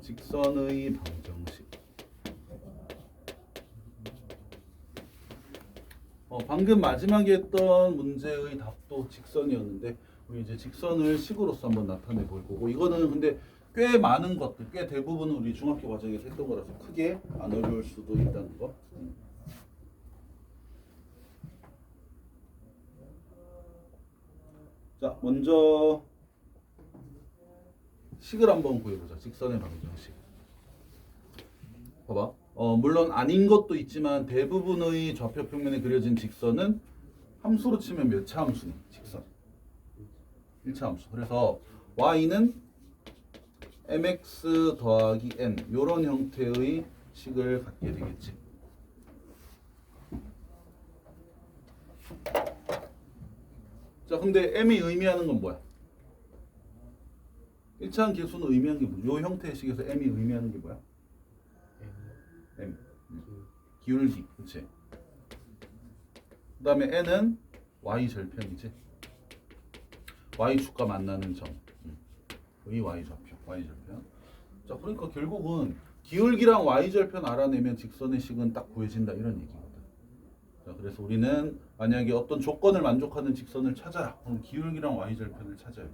직선의 방정식. 방금 마지막에 했던 문제의 답도 직선이었는데 우리 이제 직선을 식으로서 한번 나타내 볼 거고, 이거는 근데 꽤 많은 것들, 꽤 대부분은 우리 중학교 과정에서 했던 거라서 크게 안 어려울 수도 있다는 거. 자, 먼저 식을 한번 구해보자. 직선의 방정식. 봐봐. 물론 아닌 것도 있지만 대부분의 좌표 평면에 그려진 직선은 함수로 치면 몇 차 함수니? 직선 1차 함수. 그래서 y는 mx 더하기 n 이런 형태의 식을 갖게 되겠지. 자, 근데 m이 의미하는 건 뭐야? 1차항 계수는 의미하는 게 뭐야? 이 형태의 식에서 m이 의미하는 게 뭐야? m. 기울기. 그치? 그 다음에 n은 y 절편이지. y축과 만나는 점. 의 y 좌표. y 절편. 자, 그러니까 결국은 기울기랑 y 절편 알아내면 직선의 식은 딱 구해진다 이런 얘기거든. 자, 그래서 우리는 만약에 어떤 조건을 만족하는 직선을 찾아라. 그럼 기울기랑 y 절편을 찾아야 돼.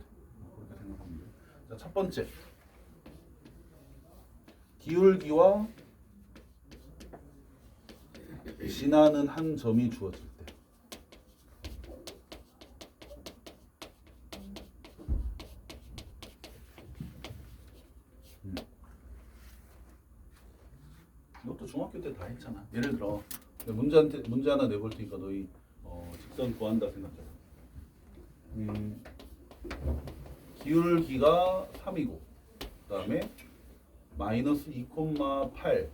그렇게 생각하면 돼. 자, 첫 번째. 기울기와 지나는 한 점이 주어질 때. 이것도 중학교 때 다 했잖아. 예를 들어 문제 하나 내볼 테니까 너희 직선 구한다 생각해봐. 기울기가 3이고 그다음에 마이너스 2,8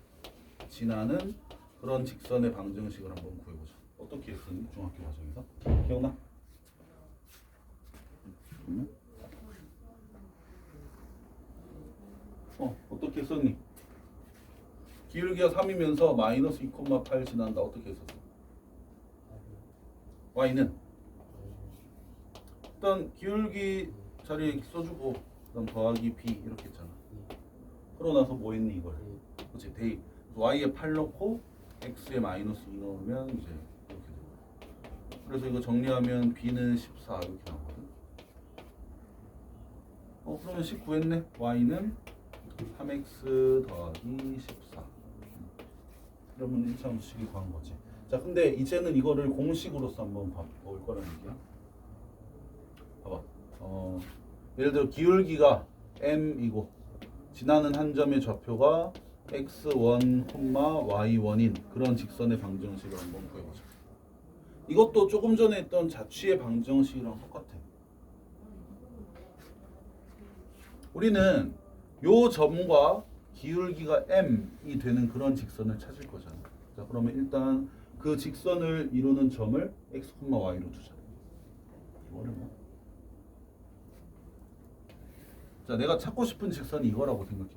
지나는 그런 직선의 방정식을 한번 구해보자. 어떻게 했었니? 중학교 과정에서 기억나? 어떻게 했었니? 기울기가 3이면서 마이너스 2,8 지난다. 어떻게 했었어? y는 일단 기울기 자리에 써주고 그다음 더하기 b 이렇게 했잖아. 그러고 나서 뭐 했니 이걸? 그렇지. 대입. y에 8 넣고 x에 마이너스 2 넣으면 이제 이렇게 되고. 그래서 이거 정리하면 b는 14 이렇게 나오거든. 그러면 19 했네. y는 3x 더하기 14. 그러면 1차 함수식이 구한 거지. 자, 근데 이제는 이거를 공식으로서 한번 볼 거라는 얘기야. 봐봐. 예를 들어 기울기가 m이고 지나는 한 점의 좌표가 x1, y1인 그런 직선의 방정식을 한번 구해보자. 이것도 조금 전에 했던 자취의 방정식이랑 똑같아. 우리는 요 점과 기울기가 m이 되는 그런 직선을 찾을 거잖아. 자, 그러면 일단 그 직선을 이루는 점을 x, y로 두자. 어려워. 자, 내가 찾고 싶은 직선이 이거라고 생각해.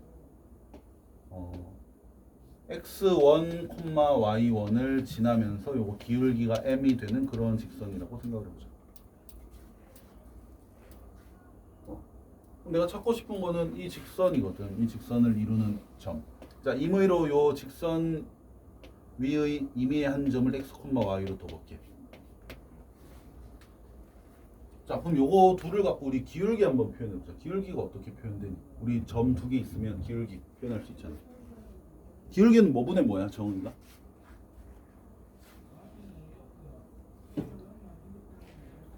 x1, y1을 지나면서 요거 기울기가 m이 되는 그런 직선이라고 생각을 해보자. 내가 찾고 싶은 거는 이 직선이거든. 이 직선을 이루는 점. 자, 임의로 요 직선 위의 임의의 한 점을 x, y로 둬볼게. 자, 그럼 요거 둘을 갖고 우리 기울기 한번 표현해보자. 기울기가 어떻게 표현되니? 우리 점 두 개 있으면 기울기 표현할 수 있잖아. 기울기는 뭐분의 뭐야, 정은이가?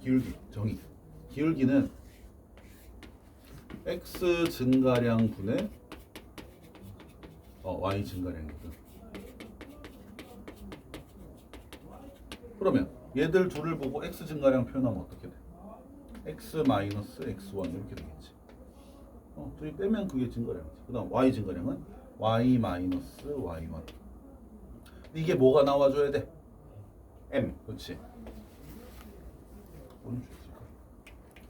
기울기, 정의. 기울기는 x 증가량 분의 y 증가량이거든. 그러면 얘들 둘을 보고 x 증가량 표현하면 어떻게 돼? x 마이너스 x1 이렇게 되겠지. 둘이 빼면 그게 증가량이지. 그 다음 y 증가량은 y 마이너스 y1. 이게 뭐가 나와줘야 돼? m. 그렇지. 어느 줄 있을까?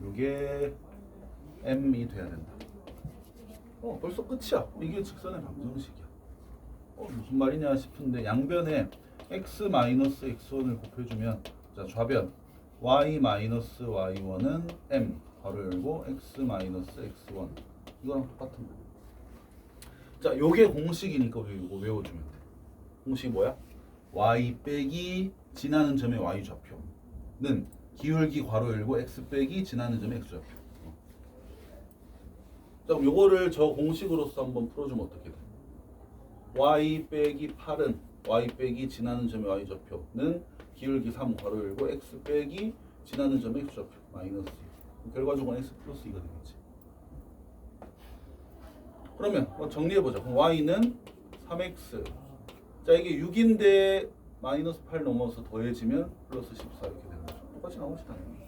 이게 m이 돼야 된다. 벌써 끝이야. 이게 직선의 방정식이야. 무슨 말이냐 싶은데 양변에 x 마이너스 x1을 곱해주면 자, 좌변 y 마이너스 y1은 m 괄호 열고 x 마이너스 x1 이거랑 똑같은 거. 자, 요게 공식이니까 이거 외워주면 돼. 공식이 뭐야? y 빼기 지나는 점의 y 좌표는 기울기 괄호 열고 x 빼기 지나는 점의 x 좌표. 자, 그럼 요거를 저 공식으로서 한번 풀어주면 어떻게 돼? y 빼기 8은 y 빼기 지나는 점의 y 좌표는 기울기 3 괄호 열고 x 빼기 지나는 점의 x 좌표 마이너스 2. 결과적으로 x 플러스 2가 되겠지. 그러면 정리해보자. 그럼 y는 3x. 자, 이게 6인데 마이너스 8 넘어서 더해지면 플러스 14 이렇게 되는 거죠. 똑같이 나오지 당연히.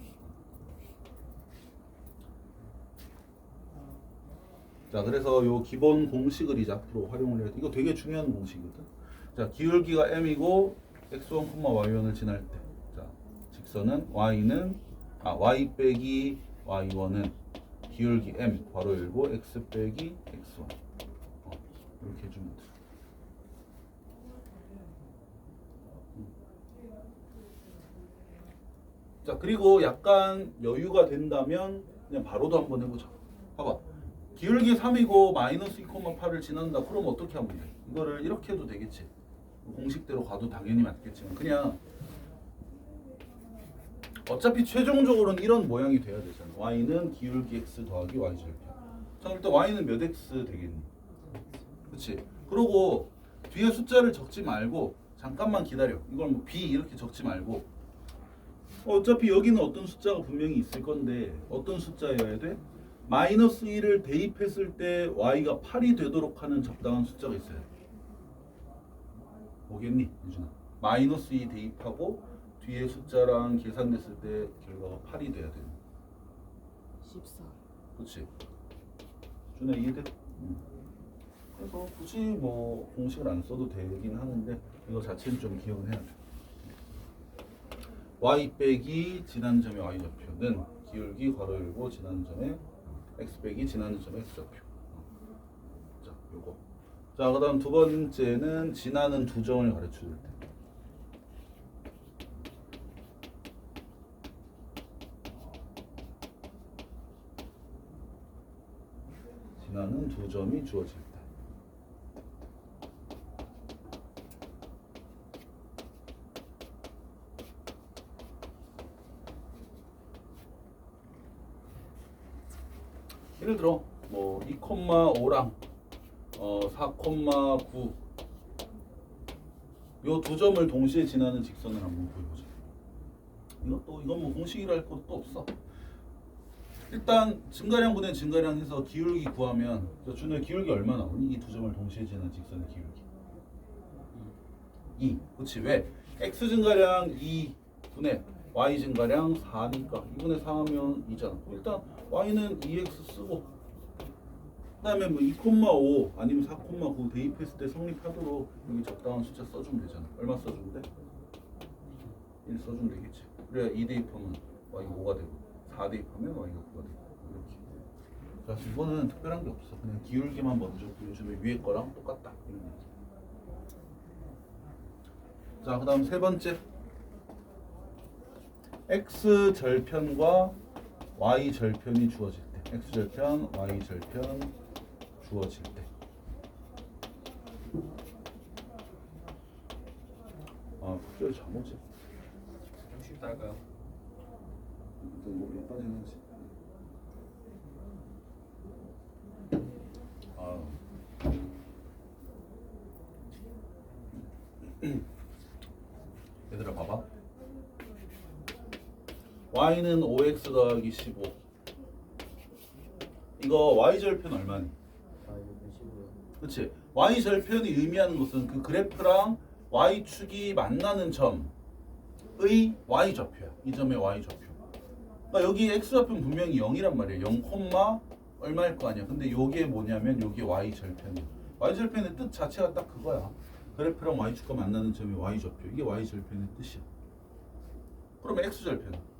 자, 그래서 요 기본 공식을 이제 앞으로 활용을 해야 돼. 이거 되게 중요한 공식이거든. 자, 기울기가 m이고 x1, y1을 지날 때, 자, 직선은 y 빼기 y1은 기울기 m 괄호 열고 x 빼기 x1 이렇게 해주면 돼. 자, 그리고 약간 여유가 된다면 그냥 바로도 한번 해보자. 봐봐. 기울기 3이고 마이너스 2,8을 지난다. 그럼 어떻게 하면 돼? 이거를 이렇게 해도 되겠지. 공식대로 가도 당연히 맞겠지만 그냥 어차피 최종적으로는 이런 모양이 돼야 되잖아. y는 기울기 x 더하기 y 절편. 자, 일단 y는 몇 x 되겠니? 그렇지? 그러고 뒤에 숫자를 적지 말고 잠깐만 기다려. 이걸 뭐 b 이렇게 적지 말고 어차피 여기는 어떤 숫자가 분명히 있을 건데 어떤 숫자여야 돼? 마이너스 1을 대입했을 때 y가 8이 되도록 하는 적당한 숫자가 있어야 돼. 뭐겠니, 유준아? 마이너스 2 대입하고 뒤에 숫자랑 계산됐을 때 결과가 8이 돼야 돼. 14. 그렇지? 준아 이해돼? 그래서 굳이 뭐 공식을 안 써도 되긴 하는데 이거 자체는 좀 기억을 해야 돼. y 빼기 지나는 점의 y 좌표는 기울기 괄호 열고 지나는 점의 x 빼기 지나는 점의 x 좌표. 자, 요거. 자, 그다음 두 번째는 지나는 두 점을 가르쳐 줄 때. 지나는 두 점이 주어질 때. 예를 들어 뭐 2,5랑 4,9 요 두 점을 동시에 지나는 직선을 한번 보여보자. 이건 뭐 공식이랄 것도 없어. 일단 증가량 분의 증가량 해서 기울기 구하면 준호의 기울기 얼마 나오니? 이 두 점을 동시에 지나는 직선의 기울기 2. 그렇지. 왜? x 증가량 2 분의 y 증가량 4니까 2분의 4 하면 2잖아. 일단 y는 2x 쓰고 그 다음에 뭐 2,5 아니면 4,9 대입했을 때 성립하도록 여기 적당한 숫자 써주면 되잖아. 얼마 써주면 돼? 1 써주면 되겠지. 그래야 2 대입하면 y가 5가 되고 4 대입하면 y가 9가 되고 이렇게. 그래서 이거는 특별한 게 없어. 그냥 기울기만 먼저 보여주면 위에 거랑 똑같다 이런 얘기. 자, 그 다음 세 번째 x 절편과 y 절편이 주어질 때 x 절편, y 절편 주어질 때 갑자기 잠오지? 좀 쉬다 할까요? 몇 빠지는지 얘들아 봐봐. y는 5x 더하기 15. 이거 y절편 얼마니? 그렇지. y절편이 의미하는 것은 그 그래프랑 y축이 만나는 점의 y좌표야. 이 점의 y좌표. 그러니까 여기 x좌표는 분명히 0이란 말이야. 0, 얼마일 거 아니야. 근데 요게 뭐냐면 요게 y절편이야. y절편의 뜻 자체가 딱 그거야. 그래프랑 y축과 만나는 점이 y좌표. 이게 y절편의 뜻이야. 그러면 x절편은?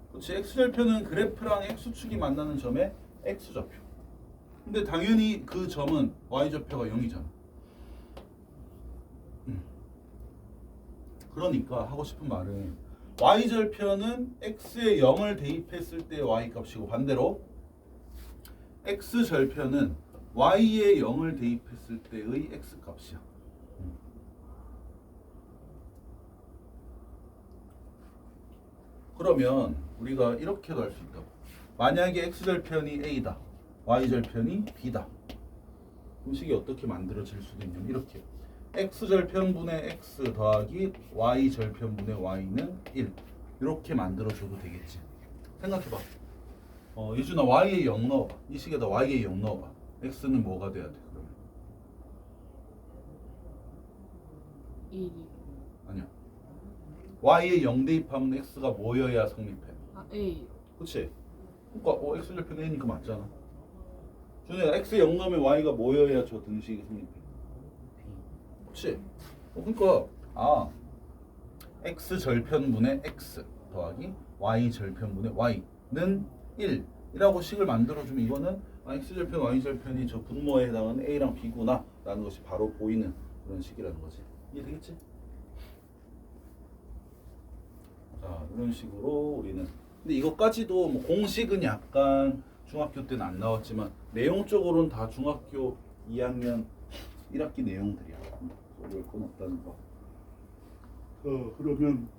그렇지. x절편은 그래프랑 x축이 만나는 점의 x좌표. 근데 당연히 그 점은 y좌표가 0이잖아. 그러니까 하고 싶은 말은 y절편은 x에 0을 대입했을 때 y 값이고 반대로 x절편은 y에 0을 대입했을 때의 x 값이야. 그러면 우리가 이렇게도 할 수 있다고. 만약에 x절편이 a다, y절편이 b다. 그럼 식이 어떻게 만들어질 수도 있냐면 이렇게. x절편분의 x 더하기 y절편분의 y는 1. 이렇게 만들어줘도 되겠지. 생각해봐. 예준아 y에 0 넣어봐. 이 식에다 y에 0 넣어봐. x는 뭐가 돼야 돼? 그러면 1이. 아니야. y에 0 대입하면 x가 뭐여야 성립해? 아, A. 그치? 그러니까 x절편 a니까 맞잖아. 준혜야 x 0 넣으면 y가 뭐여야 저 등식이 성립해? 그치? 그러니까 x절편분의 x 더하기 y절편분의 y는 1이라고 식을 만들어주면 이거는 x절편 y절편이 저 분모에 해당하는 a랑 b구나 라는 것이 바로 보이는 그런 식이라는 거지. 이해되겠지? 자, 이런 식으로 우리는 근데 이것까지도 뭐 공식은 약간 중학교 때는 안 나왔지만 내용적으로는 다 중학교 2학년 1학기 내용들이야. 어려울 건 없다는 거. 그러면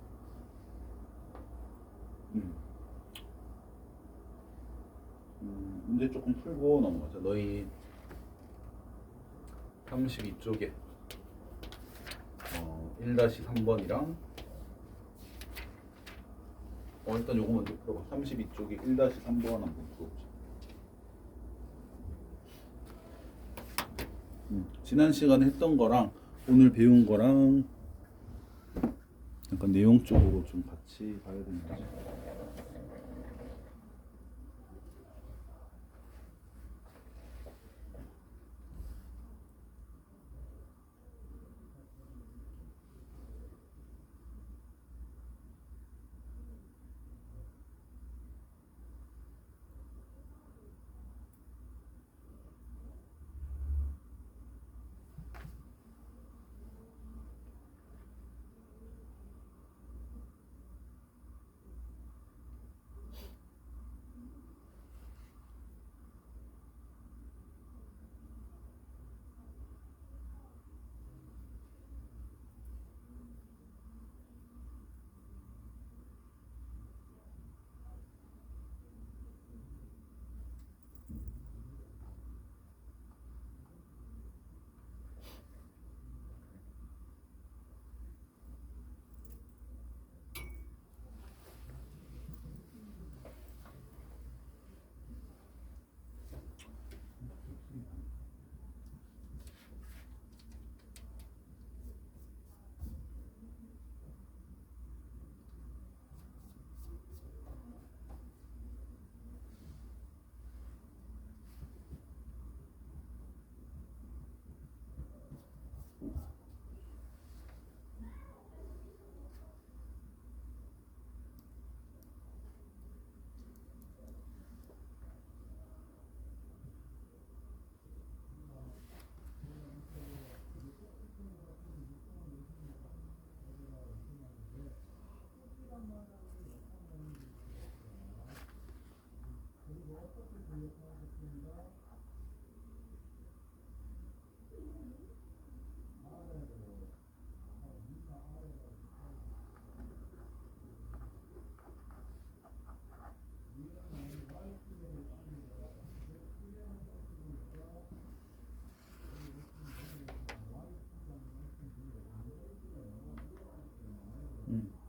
문제 조금 풀고 넘어가자. 너희 32쪽에 1-3번이랑 일단 요거 먼저 풀어봐. 32쪽에 1-3번 한번 풀어보자. 지난 시간에 했던 거랑 오늘 배운 거랑 약간 내용적으로 좀 같이 봐야 되는 거지.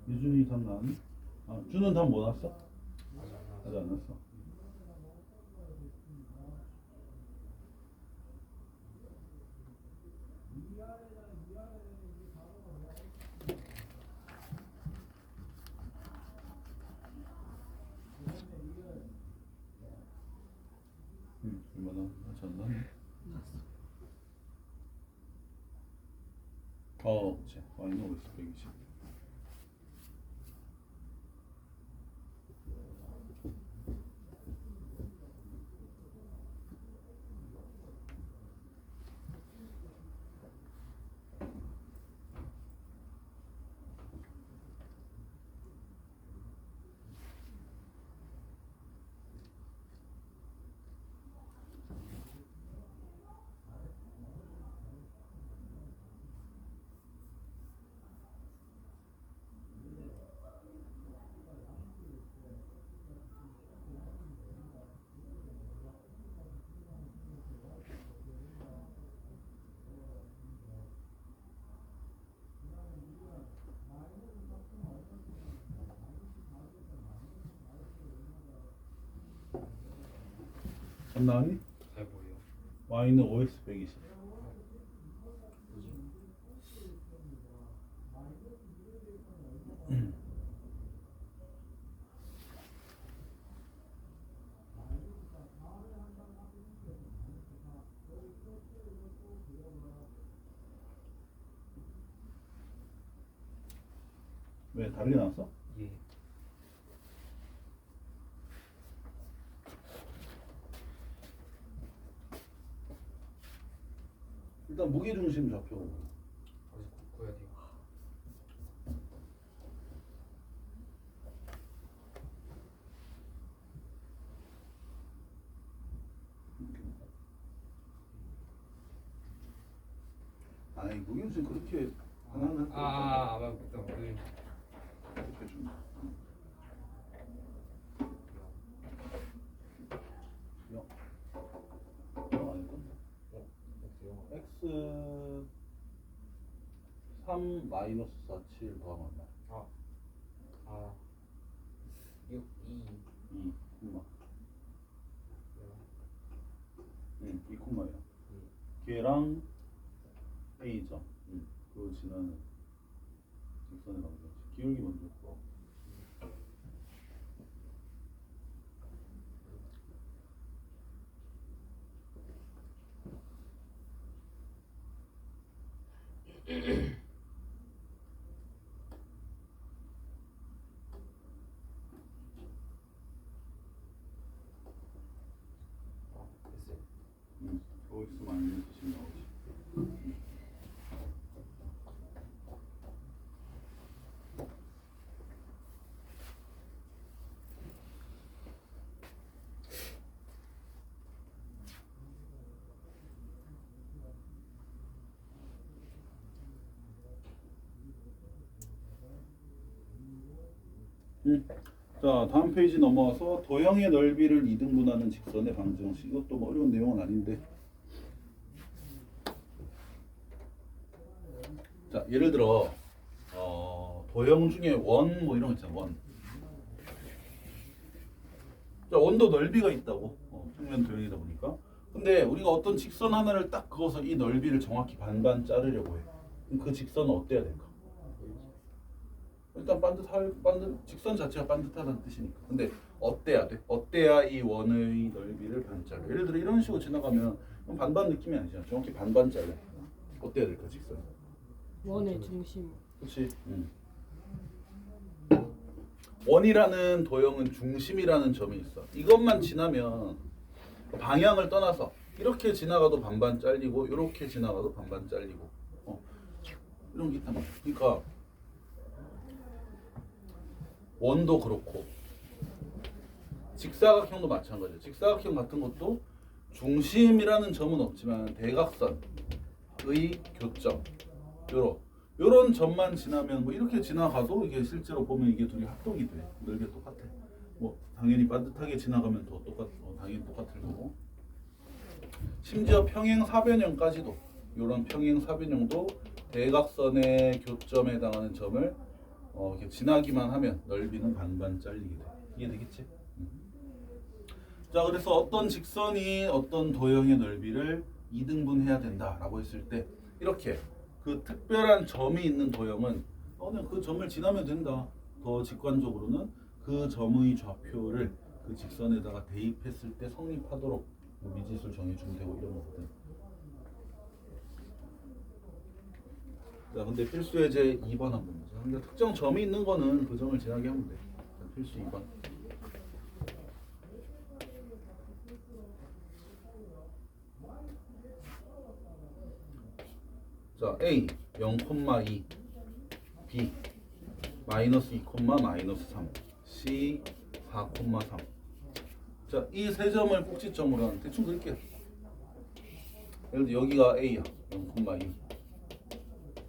유준이 답 나왔니? 준은 답 뭐 났어? 아직 안 났어. 얼마나 아직 안 났네. 그치. y는 어딨어? 120. 안 나왔니? 잘 보여요. y는 5x 120. 왜 다르게 나왔어? 예. 일단 무게중심 좌표. 어디서 구해야 돼요? 아니 무게중심 그렇게 하나는 맞다. 이렇게 좀. 영. 아니고. x 3 마이너스 4 7 더하면 얼마? 6, 2. 2 콤마. 2 콤마야. 걔랑 a점. 그거 지나는 직선의 방정식. 기울기 먼저 고. 됐어요. 5x 마이너스 10 나오지. 자, 다음 페이지 넘어와서 도형의 넓이를 2등분하는 직선의 방정식. 이것도 뭐 어려운 내용은 아닌데. 자, 예를 들어 도형 중에 원 뭐 이런 거 있잖아. 원. 자, 원도 넓이가 있다고. 평면 도형이다 보니까. 근데 우리가 어떤 직선 하나를 딱 그어서 이 넓이를 정확히 반반 자르려고 해. 그럼 그 직선은 어때야 될까? 일단 직선 자체가 반듯하다는 뜻이니까. 근데 어때야 돼? 어때야 이 원의 넓이를 반자로? 예를 들어 이런 식으로 지나가면 그럼 반반 느낌이 아니잖아. 정확히 반반 잘라. 어때야 될까 직선? 원의 중심. 그렇지. 원이라는 도형은 중심이라는 점이 있어. 이것만 지나면 방향을 떠나서 이렇게 지나가도 반반 잘리고 이렇게 지나가도 반반 잘리고 이런 게 있단 말이야. 그러니까 원도 그렇고 직사각형도 마찬가지예요. 직사각형 같은 것도 중심이라는 점은 없지만 대각선의 교점 요런 점만 지나면 뭐 이렇게 지나가도 이게 실제로 보면 이게 둘이 합동이 돼. 넓이가 똑같아. 뭐 당연히 반듯하게 지나가면 더 당연히 똑같을 거고. 심지어 평행 사변형까지도 요런 평행 사변형도 대각선의 교점에 해당하는 점을 이렇게 지나기만 하면 넓이는 반반 잘리게 돼. 이해되겠지? 자, 그래서 어떤 직선이 어떤 도형의 넓이를 2등분해야 된다라고 했을 때 이렇게 그 특별한 점이 있는 도형은 그냥 그 점을 지나면 된다. 더 직관적으로는 그 점의 좌표를 그 직선에다가 대입했을 때 성립하도록 미지수를 정해주면 되고 이런 거거든. 자, 근데 필수 예제 2번 한번 보자. 근데 특정 점이 있는 거는 그 점을 지나게 하면 돼. 자, 필수 2번. 자, A 0,2, B 마이너스 2, 마이너스 3, C 4,3. 자, 이 세 점을 꼭지점으로 하는 대충 그릴게요. 예를 들어 여기가 A야, 0,2.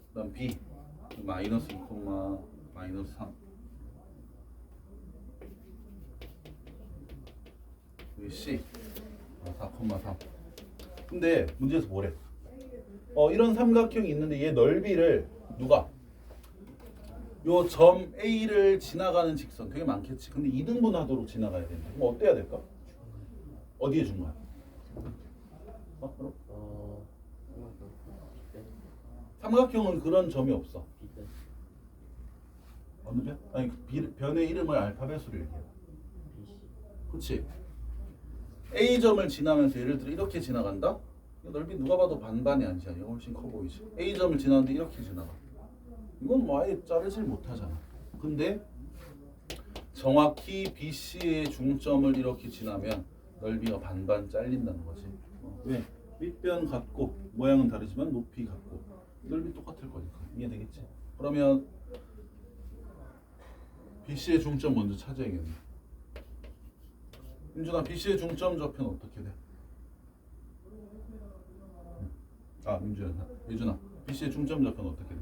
그다음 B 마이너스 2, 마이너스 3. 여기 C 4,3. 근데 문제에서 뭐래? 이런 삼각형이 있는데 얘 넓이를 누가? 요 점 A를 지나가는 직선 되게 많겠지. 근데 2등분하도록 지나가야 되는데 그럼 어때야 될까? 어디에 중간? 그럼? 빗대. 삼각형은 그런 점이 없어. 빗대. 어느 변? 아니 변의 이름을 알파벳으로 얘기해. BC. 그렇지. A점을 지나면서 예를 들어 이렇게 지나간다? 이 넓이 누가 봐도 반반이 아니잖아. 이거 훨씬 커 보이지. A점을 지나는데 이렇게 지나가. 이건 뭐 아예 자르질 못하잖아. 근데 정확히 BC의 중점을 이렇게 지나면 넓이가 반반 잘린다는 거지. 왜? 밑변 같고 모양은 다르지만 높이 같고 넓이 똑같을 거니까. 이해되겠지? 그러면 BC의 중점 먼저 찾아야겠네. 민준아, BC의 중점 좌표는 어떻게 돼? 아, 민준아, 예준아, BC의 중점 좌표는 어떻게 돼?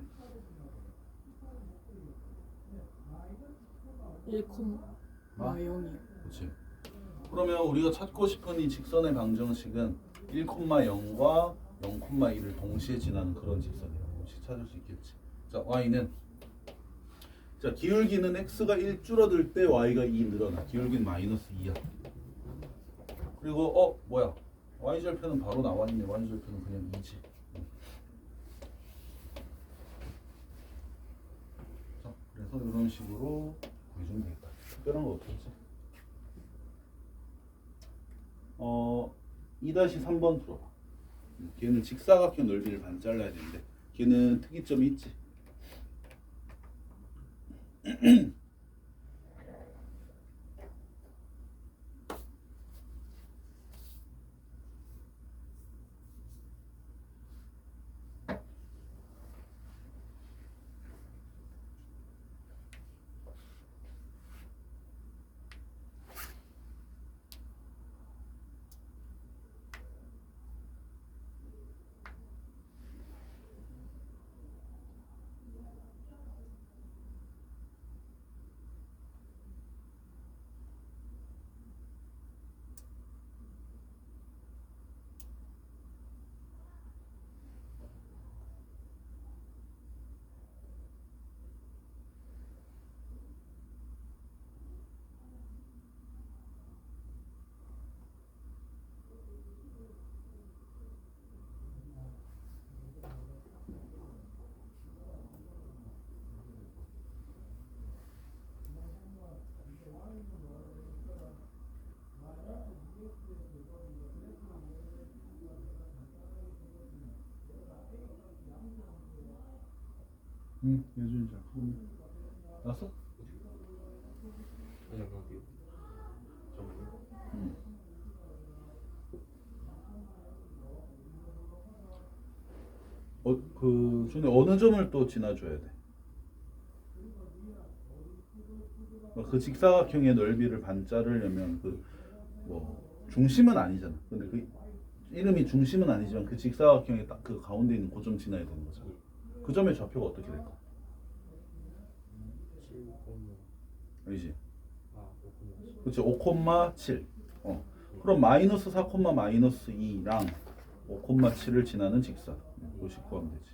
1,0이요. 그렇지. 그러면 우리가 찾고 싶은 이 직선의 방정식은 1,0과 0,1을 동시에 지나는 그런 직선이라고 혹시 찾을 수 있겠지. 자, y는 자 기울기는 x가 1 줄어들 때 y가 2 늘어나. 기울기는 마이너스 2야. 그리고 뭐야? y절편은 바로 나와 있네. y절편은 그냥 2지. 자, 그래서 이런 식으로 보여주면 되겠다. 특별한 거 없겠지? 2-3번 들어봐. 걔는 직사각형 넓이를 반 잘라야 되는데 걔는 특이점이 있지. 예준이 잘 푸네. 났어? 그냥 거기. 잠깐만요. 그 중에 어느 점을 또 지나줘야 돼? 그 직사각형의 넓이를 반 자르려면 뭐 중심은 아니잖아. 근데 그 이름이 중심은 아니지만 그 직사각형의 딱 그 가운데 있는 그 점 지나야 되는 거잖아. 그 점의 좌표가 어떻게 될까? 7, 알지? 5, 그렇지. 5,7. 그럼 마이너스 4, 마이너스 2랑 5,7을 지나는 직선. 이것이 구하면 되지.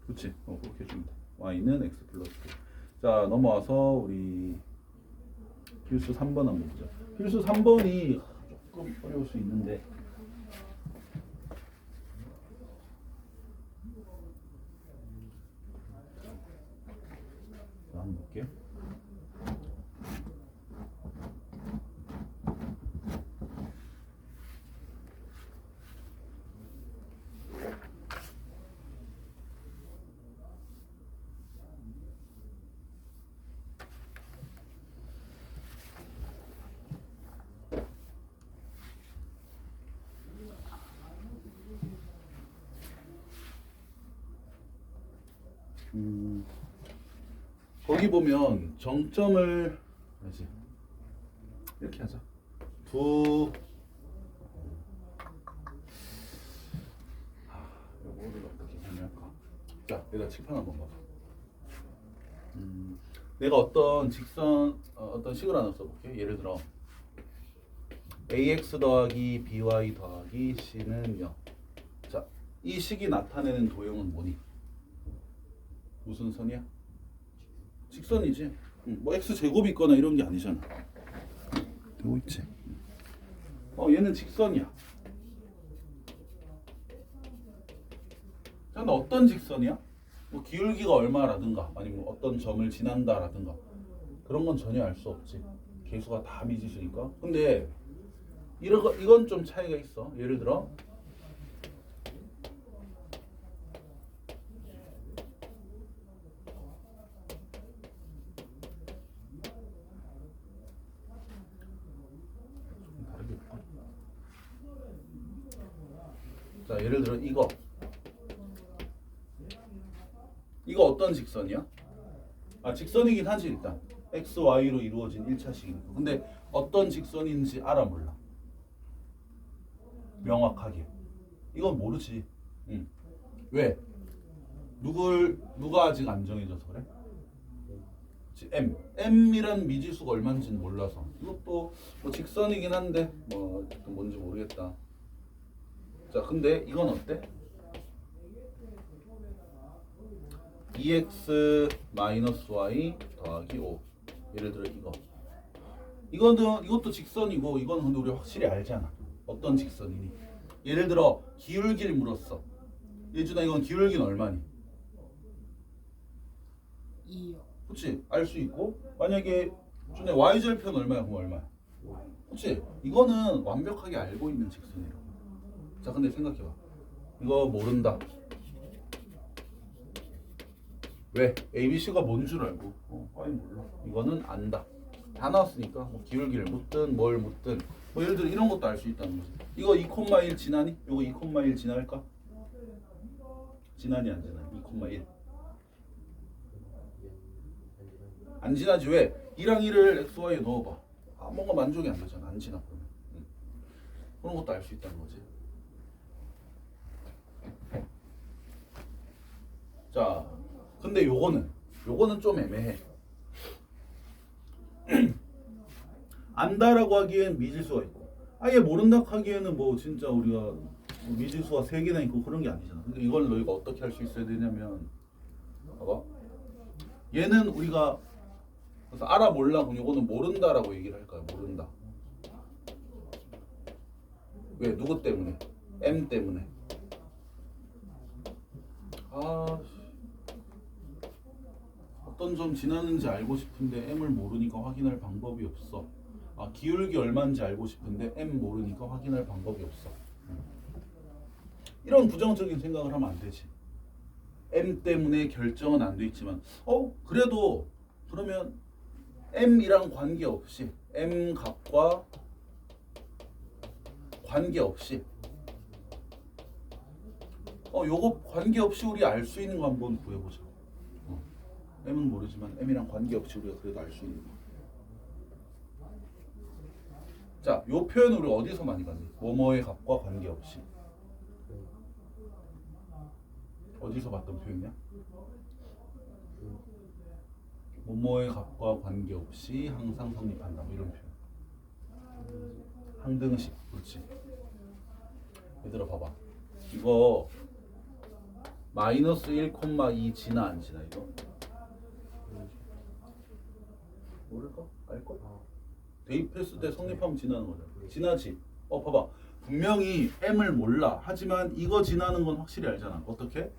그렇지. 그렇게 해주면 돼. y는 x 플러스 2. 자, 넘어와서 우리 필수 3번 한번 보자. 필수 3번이 조금 어려울 수 있는데 자, 한번 볼게요. 거기 보면 정점을 알지? 이렇게 하자. 이거를 어떻게 정리할까? 자, 내가 칠판 한번 봐봐. 내가 어떤 직선 어떤 식을 하나 써볼게. 예를 들어 ax 더하기 by 더하기 c는 0. 자, 이 식이 나타내는 도형은 뭐니? 무슨 선이야? 직선이지. 뭐 x 제곱이 있거나 이런 게 아니잖아. 되고 있지. 얘는 직선이야. 자, 근데 어떤 직선이야? 뭐 기울기가 얼마라든가 아니면 어떤 점을 지난다라든가 그런 건 전혀 알 수 없지. 계수가 다 미지수니까. 근데 이건 좀 차이가 있어. 예를 들어 다르게 볼까? 자, 예를 들어 이거 어떤 직선이야? 직선이긴 하지 일단. x, y로 이루어진 1차식이니까. 근데 어떤 직선인지 알아 몰라? 명확하게. 이건 모르지. 왜? 누가 아직 안 정해져서 그래? m이란 미지수가 얼마인지는 몰라서. 이것도 뭐 직선이긴 한데 뭐 뭔지 모르겠다. 자, 근데 이건 어때? 2x-y 더하기 5. 예를 들어 이것도 직선이고 이건 근데 우리 확실히 알잖아. 어떤 직선이니? 예를 들어 기울기를 물었어. 예준아, 이건 기울기는 얼마니? 2요. 그렇지? 알 수 있고 만약에 준의 y절편 얼마야? 그럼 얼마야? 그렇지? 이거는 완벽하게 알고 있는 직선이라고. 자, 근데 생각해봐. 이거 모른다. 왜? ABC가 뭔 줄 알고 아니 몰라. 이거는 안다. 다 나왔으니까 뭐 기울기를 묻든 뭘 묻든 뭐 예를 들어 이런 것도 알 수 있다는 거지. 이거 2,1 지나니? 이거 2,1 지날까? 지나니 안 지나니? 2,1 안 지나지. 왜? 2랑 1을 XY에 넣어봐. 뭔가 만족이 안 되잖아. 안 지나 그러면. 그런 것도 알 수 있다는 거지. 자, 근데 요거는 좀 애매해. 안다라고 하기엔 미지수가 있고 아예 모른다 하기에는 뭐 진짜 우리가 뭐 미지수가 3개나 있고 그런 게 아니잖아. 그러니까 이걸 너희가 어떻게 할 수 있어야 되냐면 봐봐. 얘는 우리가 그래서 알아 몰라 그럼 요거는 모른다라고 얘기를 할까요? 모른다. 왜? 누구 때문에? m 때문에. 어떤 점 지나는지 알고 싶은데 m을 모르니까 확인할 방법이 없어. 기울기 얼마인지 알고 싶은데 m 모르니까 확인할 방법이 없어. 이런 부정적인 생각을 하면 안 되지. m 때문에 결정은 안 돼 있지만 그래도 그러면 m이랑 관계없이 m 값과 관계없이 요거 관계없이 우리 알 수 있는 거 한번 구해보자. m은 모르지만 m이랑 관계없이 우리가 그래도 알 수 있는 거. 자, 요 표현을 우리 어디서 많이 봤니? 뭐뭐의 값과 관계없이. 어디서 봤던 표현이야? 뭐뭐의 값과 관계없이 항상 성립한다. 뭐 이런 표현. 항등식. 그렇지. 얘들아 봐봐. 이거 마이너스 1,2 지나 안 지나 이거? 모를까? 알걸? 대입했을 때 성립하면 지나는 거잖아. 지나지. 봐봐. 분명히 m을 몰라. 하지만 이거 지나는 건 확실히 알잖아. 어떻게?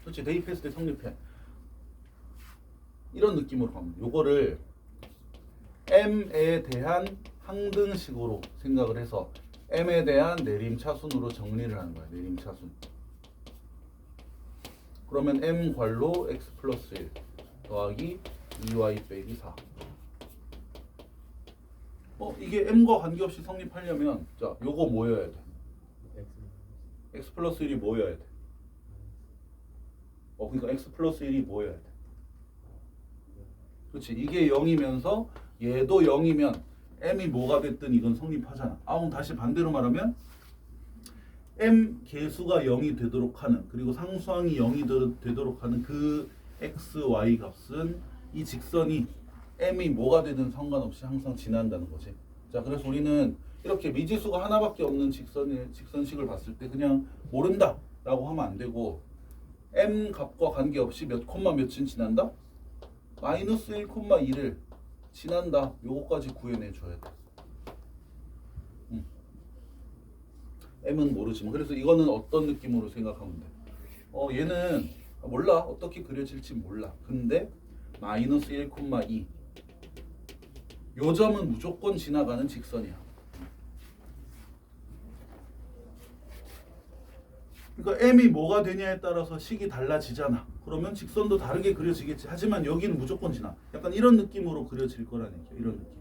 그렇지. 대입했을 때 성립해. 이런 느낌으로 가면 돼. 요거를 m에 대한 항등식으로 생각을 해서 m에 대한 내림차순으로 정리를 하는 거야. 내림차순. 그러면 m 괄호 x 플러스 1 더하기 2y 빼기 4. 이게 m과 관계없이 성립하려면 자, 요거 뭐여야 돼? x 플러스 1이 뭐여야 돼? 그러니까 x 플러스 1이 뭐여야 돼? 그렇지. 이게 0이면서 얘도 0이면 m이 뭐가 됐든 이건 성립하잖아. 그럼 다시 반대로 말하면 m 개수가 0이 되도록 하는 그리고 상수항이 0이 되도록 하는 그 x, y 값은 이 직선이 m이 뭐가 되든 상관없이 항상 지난다는 거지. 자, 그래서 우리는 이렇게 미지수가 하나밖에 없는 직선식을 봤을 때 그냥 모른다 라고 하면 안 되고 m 값과 관계없이 몇 콤마 몇은 지난다? 마이너스 1,2를 지난다. 요거까지 구해내 줘야 돼. m은 모르지만 그래서 이거는 어떤 느낌으로 생각하면 돼? 얘는 몰라. 어떻게 그려질지 몰라. 근데 마이너스 1,2 요 점은 무조건 지나가는 직선이야. 그러니까 m이 뭐가 되냐에 따라서 식이 달라지잖아. 그러면 직선도 다르게 그려지겠지. 하지만 여기는 무조건 지나. 약간 이런 느낌으로 그려질 거라는 얘기야. 이런 느낌.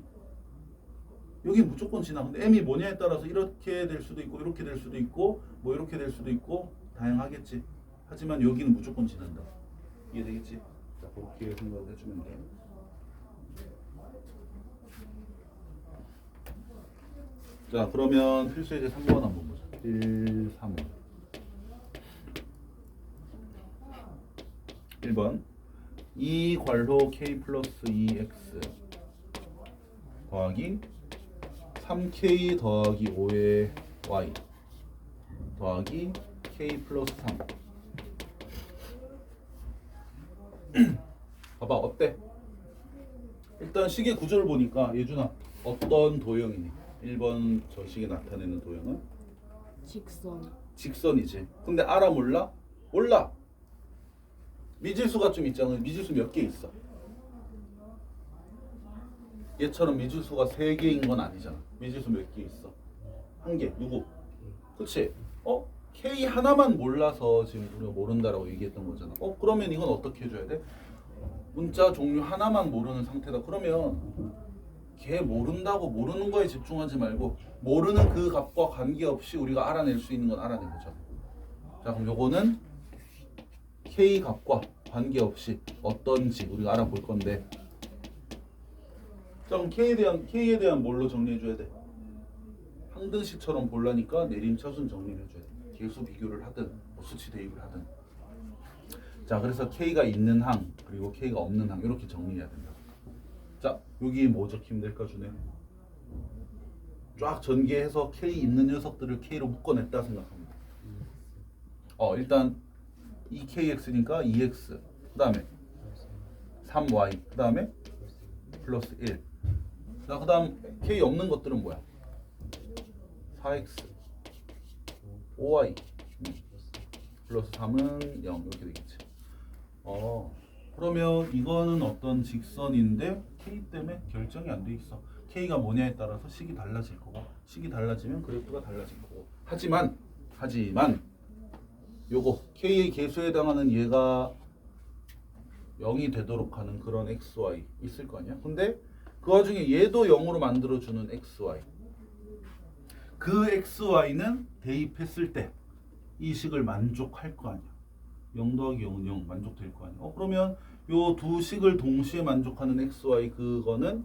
여기는 무조건 지나. 근데 m이 뭐냐에 따라서 이렇게 될 수도 있고 이렇게 될 수도 있고 뭐 이렇게 될 수도 있고 다양하겠지. 하지만 여기는 무조건 지난다. 이해되겠지? 자, 그렇게 생각을 해주면 돼. 자, 그러면 필수예제 3번 한번 보자. 1, 3. 1번 2 괄호 k 플러스 2x 더하기 3k 더하기 5의 y 더하기 k 플러스 3 봐봐 어때? 일단 식의 구조를 보니까 예준아 어떤 도형이니? 1번 저 식에 나타내는 도형은? 직선. 직선이지. 근데 알아 몰라? 몰라. 미지수가 좀 있잖아. 미지수 몇 개 있어? 얘처럼 미지수가 3개인 건 아니잖아. 미지수 몇 개 있어? 1개. 누구? 그치? K 하나만 몰라서 지금 우리가 모른다라고 얘기했던 거잖아. 그러면 이건 어떻게 해줘야 돼? 문자 종류 하나만 모르는 상태다. 그러면 걔 모른다고 모르는 거에 집중하지 말고 모르는 그 값과 관계없이 우리가 알아낼 수 있는 건 알아내보자. 자, 그럼 요거는 K 값과 관계없이 어떤지 우리가 알아볼 건데, 자, 그럼 K에 대한 뭘로 정리해줘야 돼? 항등식처럼 보려니까 내림차순 정리를 해줘야 돼. 계수 비교를 하든 뭐 수치 대입을 하든. 자, 그래서 K가 있는 항 그리고 K가 없는 항 이렇게 정리해야 된다. 자, 여기 뭐 적히면 될까 주네. 쫙 전개해서 K 있는 녀석들을 K로 묶어냈다 생각합니다. 일단 2kx니까 2x 그 다음에 3y 그 다음에 플러스 1. 자, 그 다음 k 없는 것들은 뭐야? 4x 5y 플러스 3은 0 이렇게 되겠지. 그러면 이거는 어떤 직선인데 k 때문에 결정이 안 돼 있어. k가 뭐냐에 따라서 식이 달라질 거고, 식이 달라지면 그래프가 달라질 거고. 하지만 요거 k의 계수에 해당하는 얘가 0이 되도록 하는 그런 xy 있을 거 아니야. 근데 그 와중에 얘도 0으로 만들어주는 xy, 그 xy는 대입했을 때 이 식을 만족할 거 아니야. 0 더하기 0은 0 만족될 거 아니야. 그러면 요 두 식을 동시에 만족하는 xy 그거는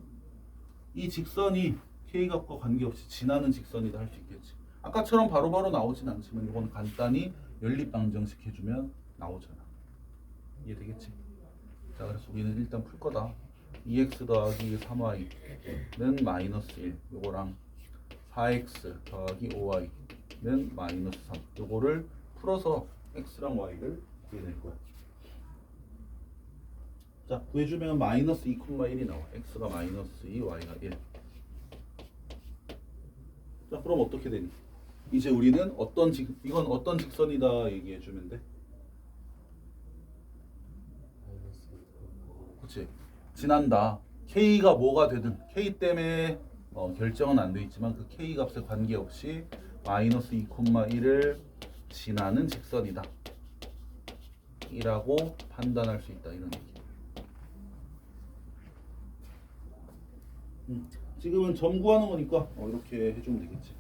이 직선이 k값과 관계없이 지나는 직선이다 할 수 있겠지. 아까처럼 바로바로 나오진 않지만 이건 간단히 연립방정식 해주면 나오잖아. 이해되겠지? 자, 그래서 우리는 일단 풀 거다. 2x 더하기 3y는 마이너스 1 요거랑 4x 더하기 5y는 마이너스 3 요거를 풀어서 x랑 y를 구해낼 거야. 자, 구해주면 마이너스 2,1이 나와. x가 마이너스 2, y가 1. 자, 그럼 어떻게 되니? 이제 우리는 이건 어떤 직선이다 얘기해주면 돼. 그렇지. 지난다. k가 뭐가 되든 k 때문에 결정은 안 돼 있지만 그 k 값에 관계없이 마이너스 2,1을 지나는 직선이다. 이라고 판단할 수 있다. 이런 얘기. 지금은 점 구하는 거니까 이렇게 해주면 되겠지.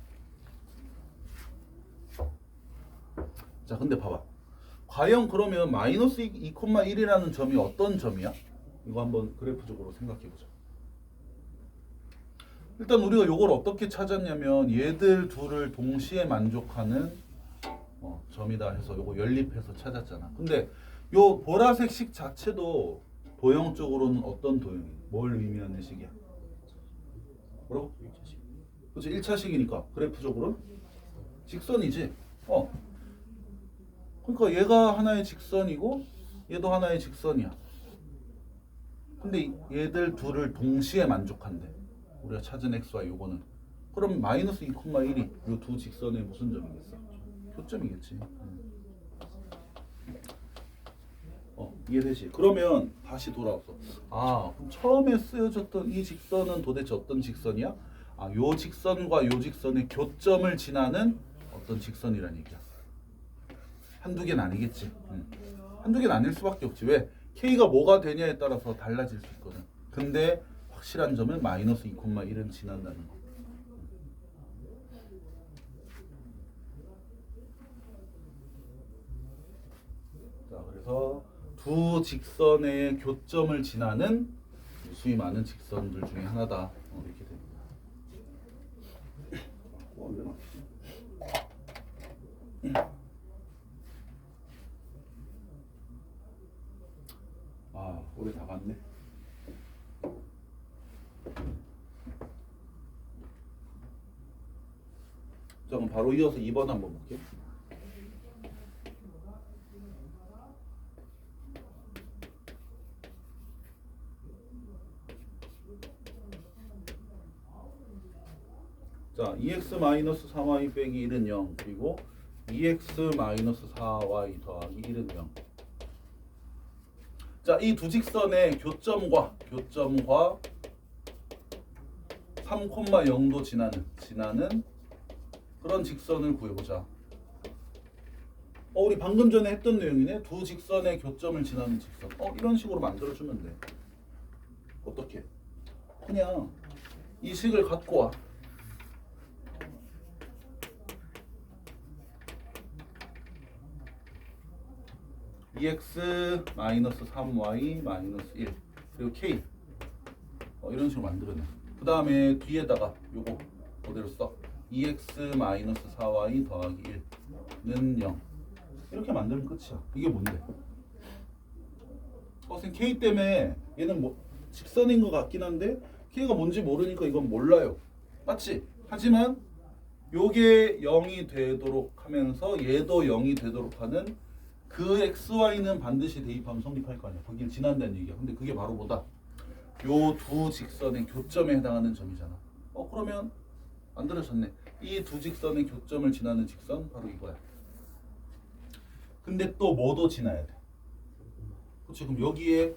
자, 근데 봐봐. 과연 그러면 마이너스 2,1이라는 점이 어떤 점이야? 이거 한번 그래프적으로 생각해보자. 일단 우리가 이걸 어떻게 찾았냐면 얘들 둘을 동시에 만족하는 점이다 해서 이거 연립해서 찾았잖아. 근데 요 보라색 식 자체도 도형적으로는 어떤 도형이야? 뭘 의미하는 식이야? 뭐라고? 그치? 1차식이니까 그래프적으로 직선이지. 그러니까 얘가 하나의 직선이고 얘도 하나의 직선이야. 근데 얘들 둘을 동시에 만족한대. 우리가 찾은 x와 요거는. 그럼 마이너스 2,1이 요 두 직선의 무슨 점이겠어? 교점이겠지. 이해되지? 그러면 다시 돌아왔어. 그럼 처음에 쓰여졌던 이 직선은 도대체 어떤 직선이야? 요 직선과 요 직선의 교점을 지나는 어떤 직선이란 얘기야. 한두 개는 아니겠지. 한두 개는 아닐 수밖에 없지. 왜? K가 뭐가 되냐에 따라서 달라질 수 있거든. 근데 확실한 점은 마이너스 2,1은 지난다는 거. 자, 그래서 두 직선의 교점을 지나는 수위 많은 직선들 중에 하나다. 이렇게 됩니다. 왜 막히지? 오래 다 갔네. 자, 그럼 바로 이어서 2번 한번 볼게요. 자, 2x-3y 빼기 1은 0 그리고 2x-4y 더하기 1은 0. 자, 이 두 직선의 교점과 3,0도 지나는 그런 직선을 구해보자. 우리 방금 전에 했던 내용이네. 두 직선의 교점을 지나는 직선. 이런 식으로 만들어주면 돼. 어떻게? 그냥 이 식을 갖고 와. (2x-3y-1) 그리고 k 이런 식으로 만들어내. 그 다음에 뒤에다가 요거 그대로 써. 2x-4y 더하기 1는 0 이렇게 만들면 끝이야. 이게 뭔데? 선생님 k 때문에 얘는 뭐 직선인 것 같긴 한데 k가 뭔지 모르니까 이건 몰라요. 맞지? 하지만 요게 0이 되도록 하면서 얘도 0이 되도록 하는 그 xy는 반드시 대입하면 성립할 거 아니야. 거길 지난다는 얘기야. 근데 그게 바로 뭐다? 요 두 직선의 교점에 해당하는 점이잖아. 그러면 만들어졌네. 이 두 직선의 교점을 지나는 직선 바로 이거야. 근데 또 뭐도 지나야 돼. 그렇지? 그럼 여기에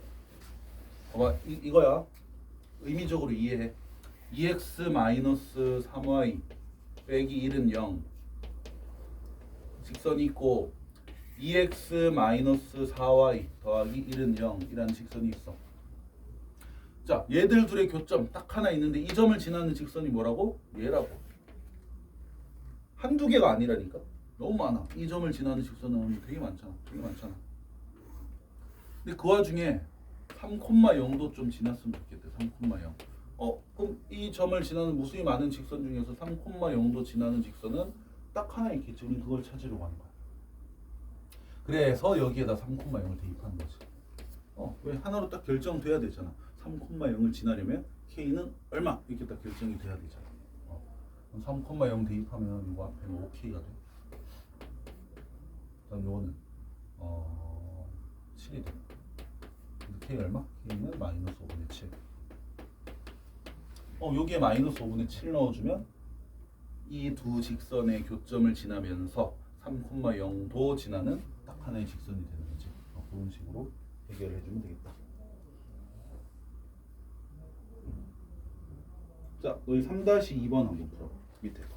봐봐, 이거야. 의미적으로 이해해. 2x-3y 빼기 1은 0 직선이 있고 2x-4y 더하기 1은 0 이라는 직선이 있어. 자, 얘들 둘의 교점 딱 하나 있는데 이 점을 지나는 직선이 뭐라고? 얘라고. 한두 개가 아니라니까. 너무 많아. 이 점을 지나는 직선은 되게 많잖아. 근데 그 와중에 3,0도 좀 지났으면 좋겠대. 3,0. 그럼 이 점을 지나는 무수히 많은 직선 중에서 3,0도 지나는 직선은 딱 하나 있겠지. 우린 그걸 찾으려고 하는 거야. 그래서 여기에다 3,0을 대입하는 거지. 왜 하나로 딱 결정돼야 되잖아. 3,0을 지나려면 k는 얼마 이렇게 딱 결정이 돼야 되잖아. 3,0 대입하면 이거 앞에는 5k가 돼. 그다음 요거는 7이 돼. 근데 k 얼마? k는 마이너스 5분의 7. 여기에 마이너스 5분의 7 넣어주면 이 두 직선의 교점을 지나면서 3,0도 지나는 딱 하나의 직선이 되는 거지. 그런 식으로 해결해 주면 되겠다. 자, 너희 3-2번 한번 풀어. 밑에 거.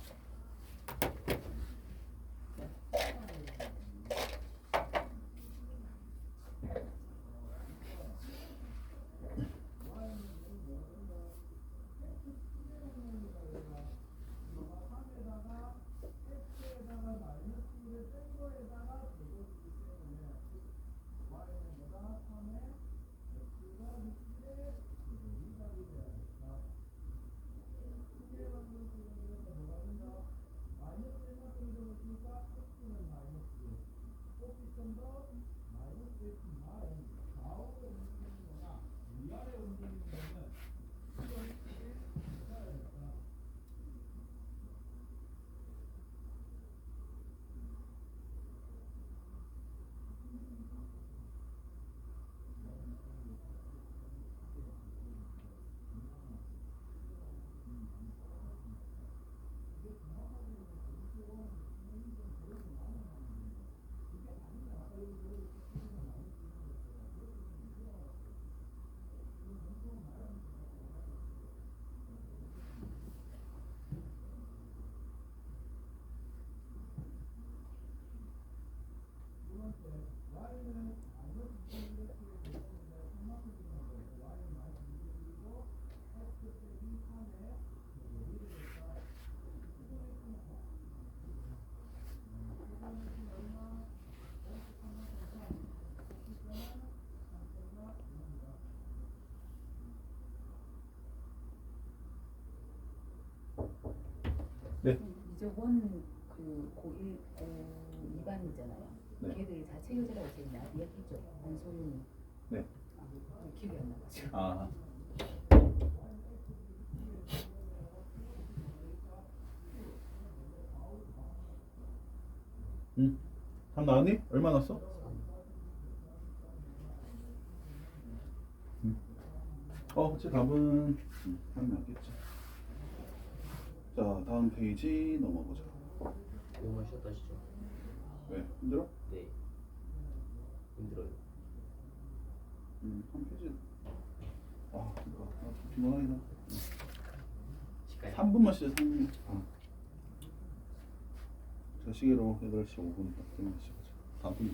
네. 이제 원그 고1 2반이잖아요. 네. 걔들 자체 교재라고 써 있나? 이야기죠. 한소윤이. 네. 기억이 안 나가지고. 아. 답 나왔니? 얼마 났어? 그치 답은 3 나왔겠지. 자 다음 페이지 넘어보자. 이거만 쉬었다 하시죠. 왜? 힘들어? 네. 힘들어요. 한 페이지. 그러니까 피곤하긴 하다. 시간이. 3분만 쉬자 3분. 자 시계로 8시 5분 때문에 시작하자. 다음 분이.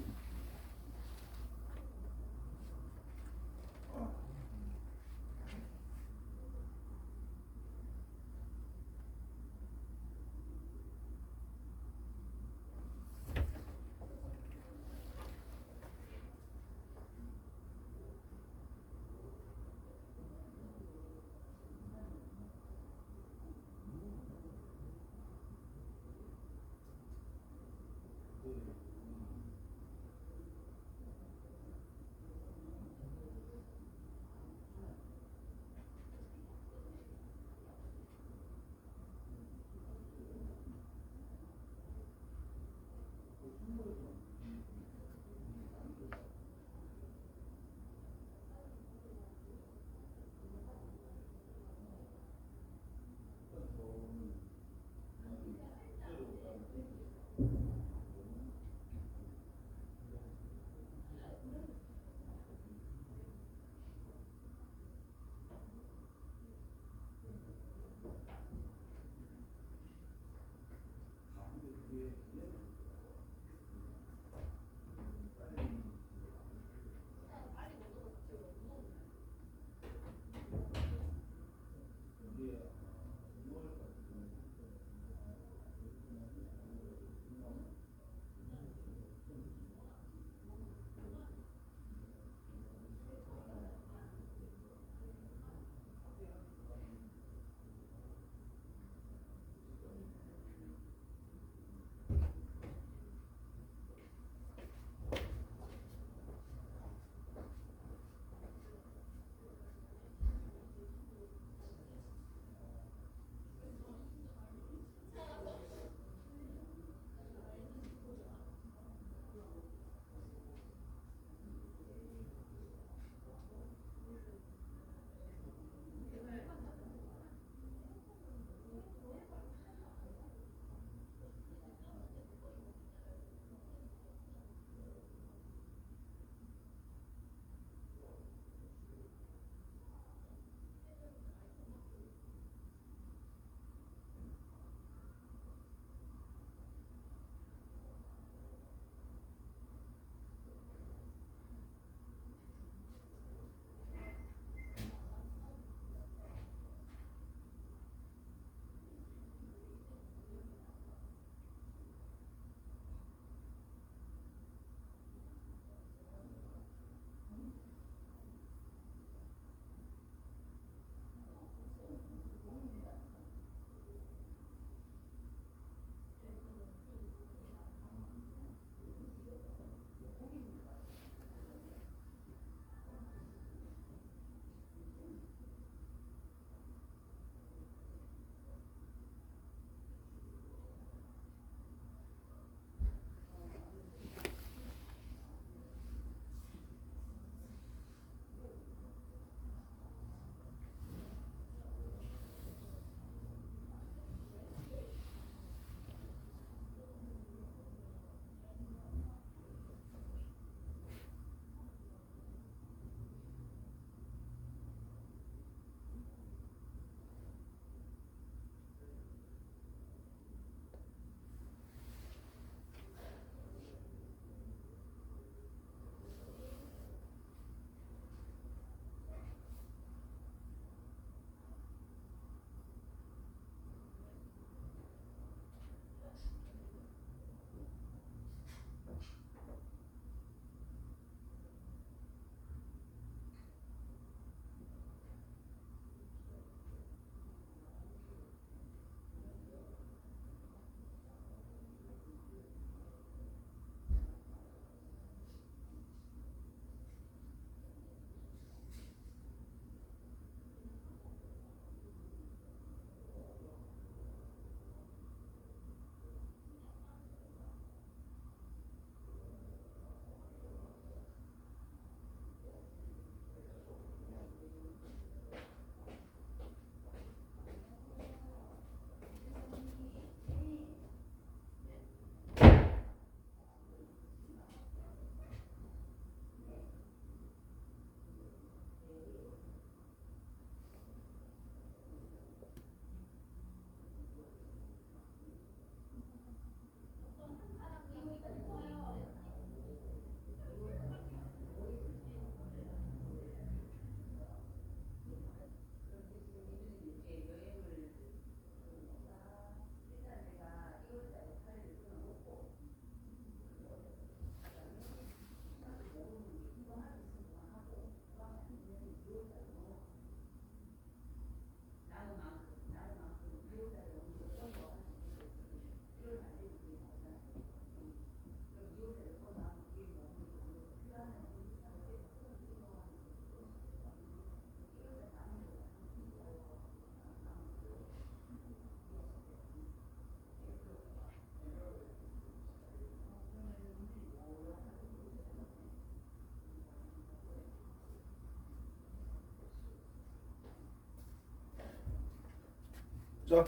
자,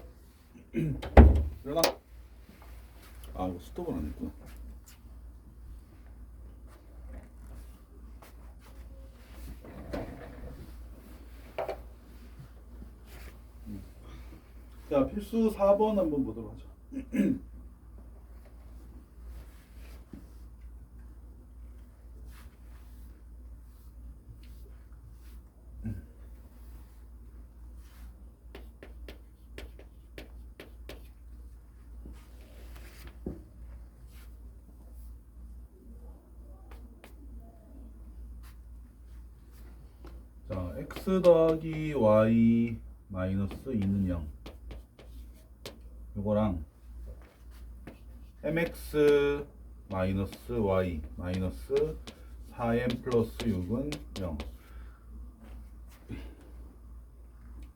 일어나. 아, 이거 스톱은 안 했구나. 자, 필수 4번 한번 보도록 하죠. 자, x 더하기 y 마이너스 2는 0. 요거랑 mx 마이너스 y 마이너스 4m 플러스 6은 0.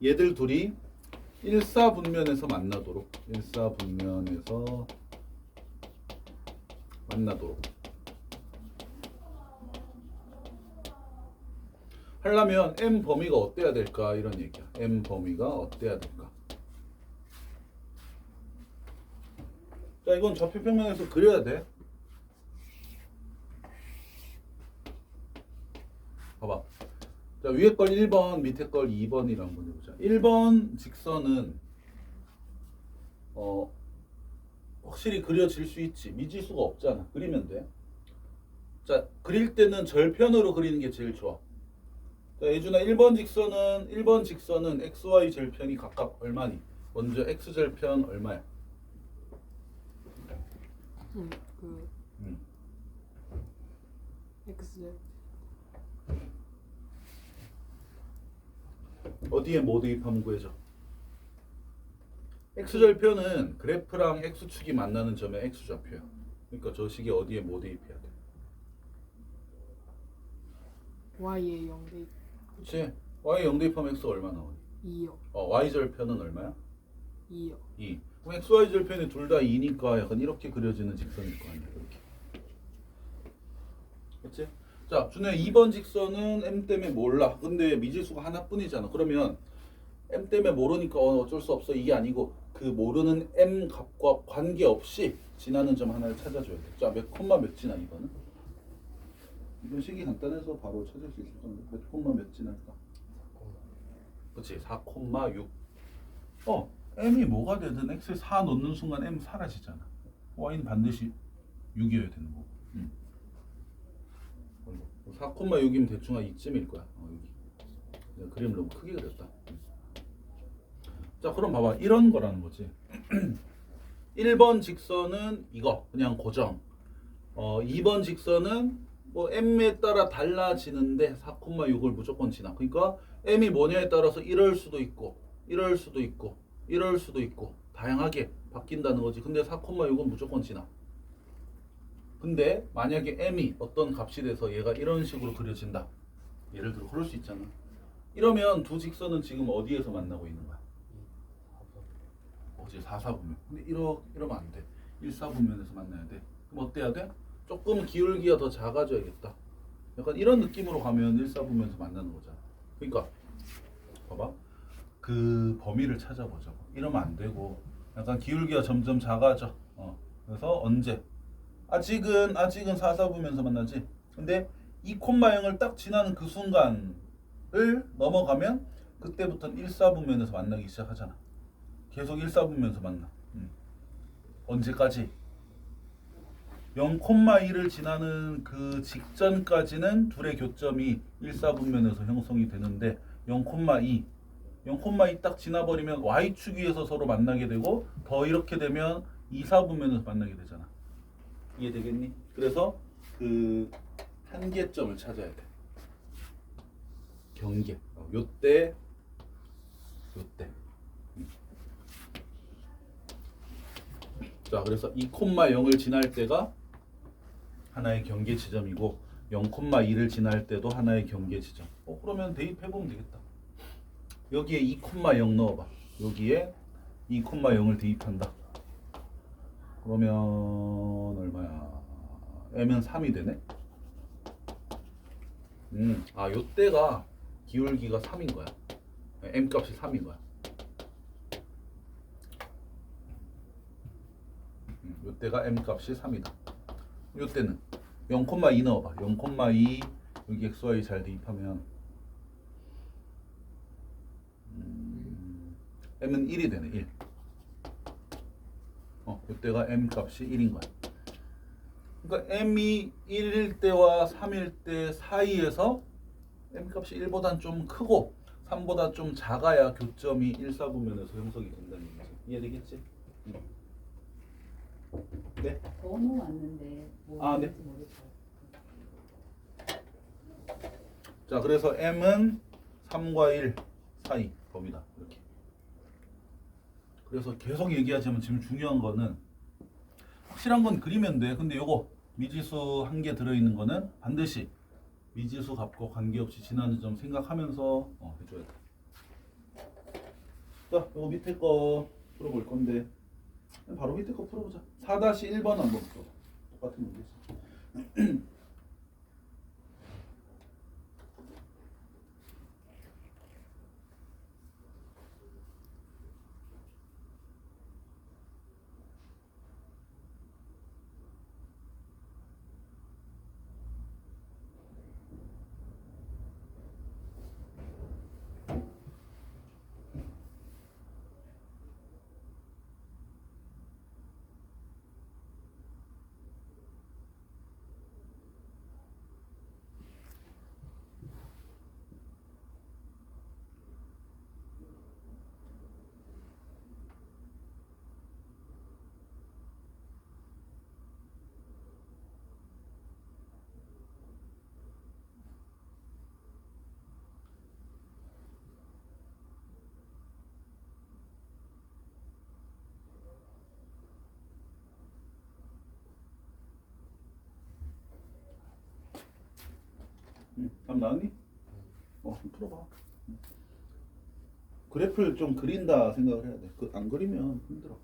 얘들 둘이 일사분면에서 만나도록 하려면 m 범위가 어때야 될까 이런 얘기야. m 범위가 어때야 될까. 자, 이건 좌표평면에서 그려야 돼. 봐봐. 자, 위에 걸 1번, 밑에 걸 2번이라고 한번 해보자. 1번 직선은 확실히 그려질 수 있지. 미지수가 없잖아. 그리면 돼. 자, 그릴 때는 절편으로 그리는 게 제일 좋아. 자, 예준아, 1번 직선은 XY 절편이 각각 얼마니? 먼저 X 절편 얼마야? 그 X 어디에 뭐 대입하면 구해져? X절편은 그래프랑 X축이 만나는 점의 X좌표야. 그러니까 저 식이 어디에 뭐 대입해야 돼? Y에 0대 그치? Y 0 대입하면 X 얼마 나오니? 2요. Y절편은 얼마야? 2요. 2. 그럼 XY절편이 둘 다 2니까 약간 이렇게 그려지는 직선일 거 아니야. 이렇게. 그치? 자, 준호야, 2번 직선은 M 때문에 몰라. 근데 미지수가 하나뿐이잖아. 그러면 M 때문에 모르니까 어쩔 수 없어. 이게 아니고 그 모르는 M 값과 관계없이 지나는 점 하나를 찾아줘야 돼. 자, 몇 콤마 몇 지나 이거는? 이건 식이 간단해서 바로 찾을 수 있을 건데 몇 콤마 몇 지날까? 그치, 4,6. M이 뭐가 되든 X에 4 넣는 순간 M 사라지잖아. Y는 반드시 6이어야 되는 거고. 4,6이면 대충 한 이쯤일 거야. 여기. 내가 그림을 너무 크게 그렸다. 자, 그럼 봐봐. 이런 거라는 거지. 1번 직선은 이거 그냥 고정. 2번 직선은 뭐 M에 따라 달라지는데 4,6을 무조건 지나. 그러니까 M이 뭐냐에 따라서 이럴 수도 있고 이럴 수도 있고 이럴 수도 있고 다양하게 바뀐다는 거지. 근데 4,6은 무조건 지나. 근데 만약에 M이 어떤 값이 돼서 얘가 이런 식으로 그려진다. 예를 들어 그럴 수 있잖아. 이러면 두 직선은 지금 어디에서 만나고 있는 거야? 어제 4사분면. 근데 이러면 안 돼. 1사분면에서 만나야 돼. 그럼 어때야 돼? 조금 기울기가 더 작아져야겠다. 약간 이런 느낌으로 가면 1사분면에서 만나는 거잖아. 그러니까 봐봐. 그 범위를 찾아보자고. 이러면 안 되고 약간 기울기가 점점 작아져. 그래서 언제? 아직은 4사분면에서 만나지. 근데 2,0을 딱 지나는 그 순간을 넘어가면 그때부터는 1사분면에서 만나기 시작하잖아. 계속 1사분면에서 만나. 언제까지? 0,2를 지나는 그 직전까지는 둘의 교점이 1사분면에서 형성이 되는데 0,2 딱 지나버리면 Y축 위에서 서로 만나게 되고 더 이렇게 되면 2사분면에서 만나게 되잖아. 이해되겠니? 그래서 그 한계점을 찾아야 돼. 경계. 요때. 자, 그래서 2,0을 지날 때가 하나의 경계 지점이고 0,2를 지날 때도 하나의 경계 지점. 그러면 대입해보면 되겠다. 여기에 2,0 넣어봐. 여기에 2,0을 대입한다. 그러면 얼마야? M은 3이 되네. 요때가 기울기가 3인 거야. M 값이 3인 거야. 이때가 m 값이 3이다. 이때는 0,2 넣어봐. 0,2 여기 xy 잘 대입하면 m은 1이 되네. 1. 이때가 m 값이 1인 거야. 그러니까 m이 1일 때와 3일 때 사이에서 m 값이 1보단 좀 크고 3보다 좀 작아야 교점이 1, 4분면에서 형성이 된다는 거지. 이해되겠지? 네. 번호 왔는데 뭐 아, 네. 뭔지 모르겠어요. 자, 그래서 m은 3과 1 사이 범위다. 이렇게. 그래서 계속 얘기하자면 지금 중요한 거는 확실한 건 그리면 돼. 근데 요거 미지수 한 개 들어있는 거는 반드시 미지수 값과 관계없이 지나는 점 생각하면서 해줘야 돼. 자, 요거 밑에 거 풀어볼 건데 바로 밑에 거 풀어보자. 4-1번 한번 풀어. 똑같은 문제지. 답 나왔니? 한번 풀어봐. 그래프를 좀 그린다 생각을 해야 돼. 안 그리면 힘들어.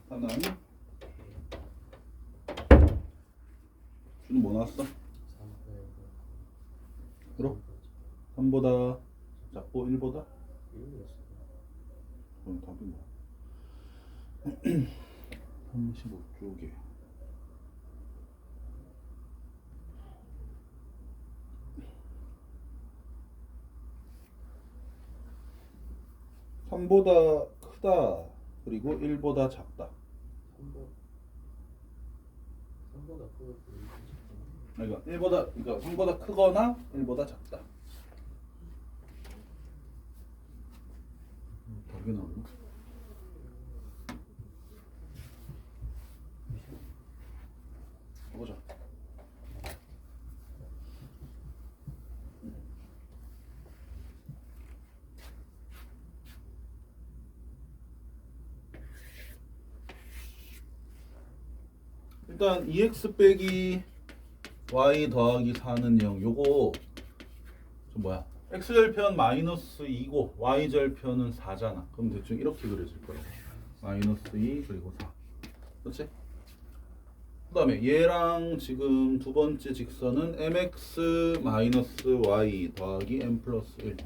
하나. 주는 뭐 나왔어? 3분의 그럼? 3보다 작고 1보다? 1이었어. 그럼 답이 뭐야? 35쪽에 3보다 크다 그리고 1보다 작다. 3보다 크고 그러니까 3보다 크거나 1보다 작다. 답이 나오네. 보자. 일단 2x 빼기 y 더하기 4는 0. 요거 저 뭐야? x절편 마이너스 2고 y절편은 4잖아. 그럼 대충 이렇게 그려질 거야. 마이너스 2 그리고 4. 그렇지? 그 다음에 얘랑 지금 두 번째 직선은 mx 마이너스 y 더하기 m 플러스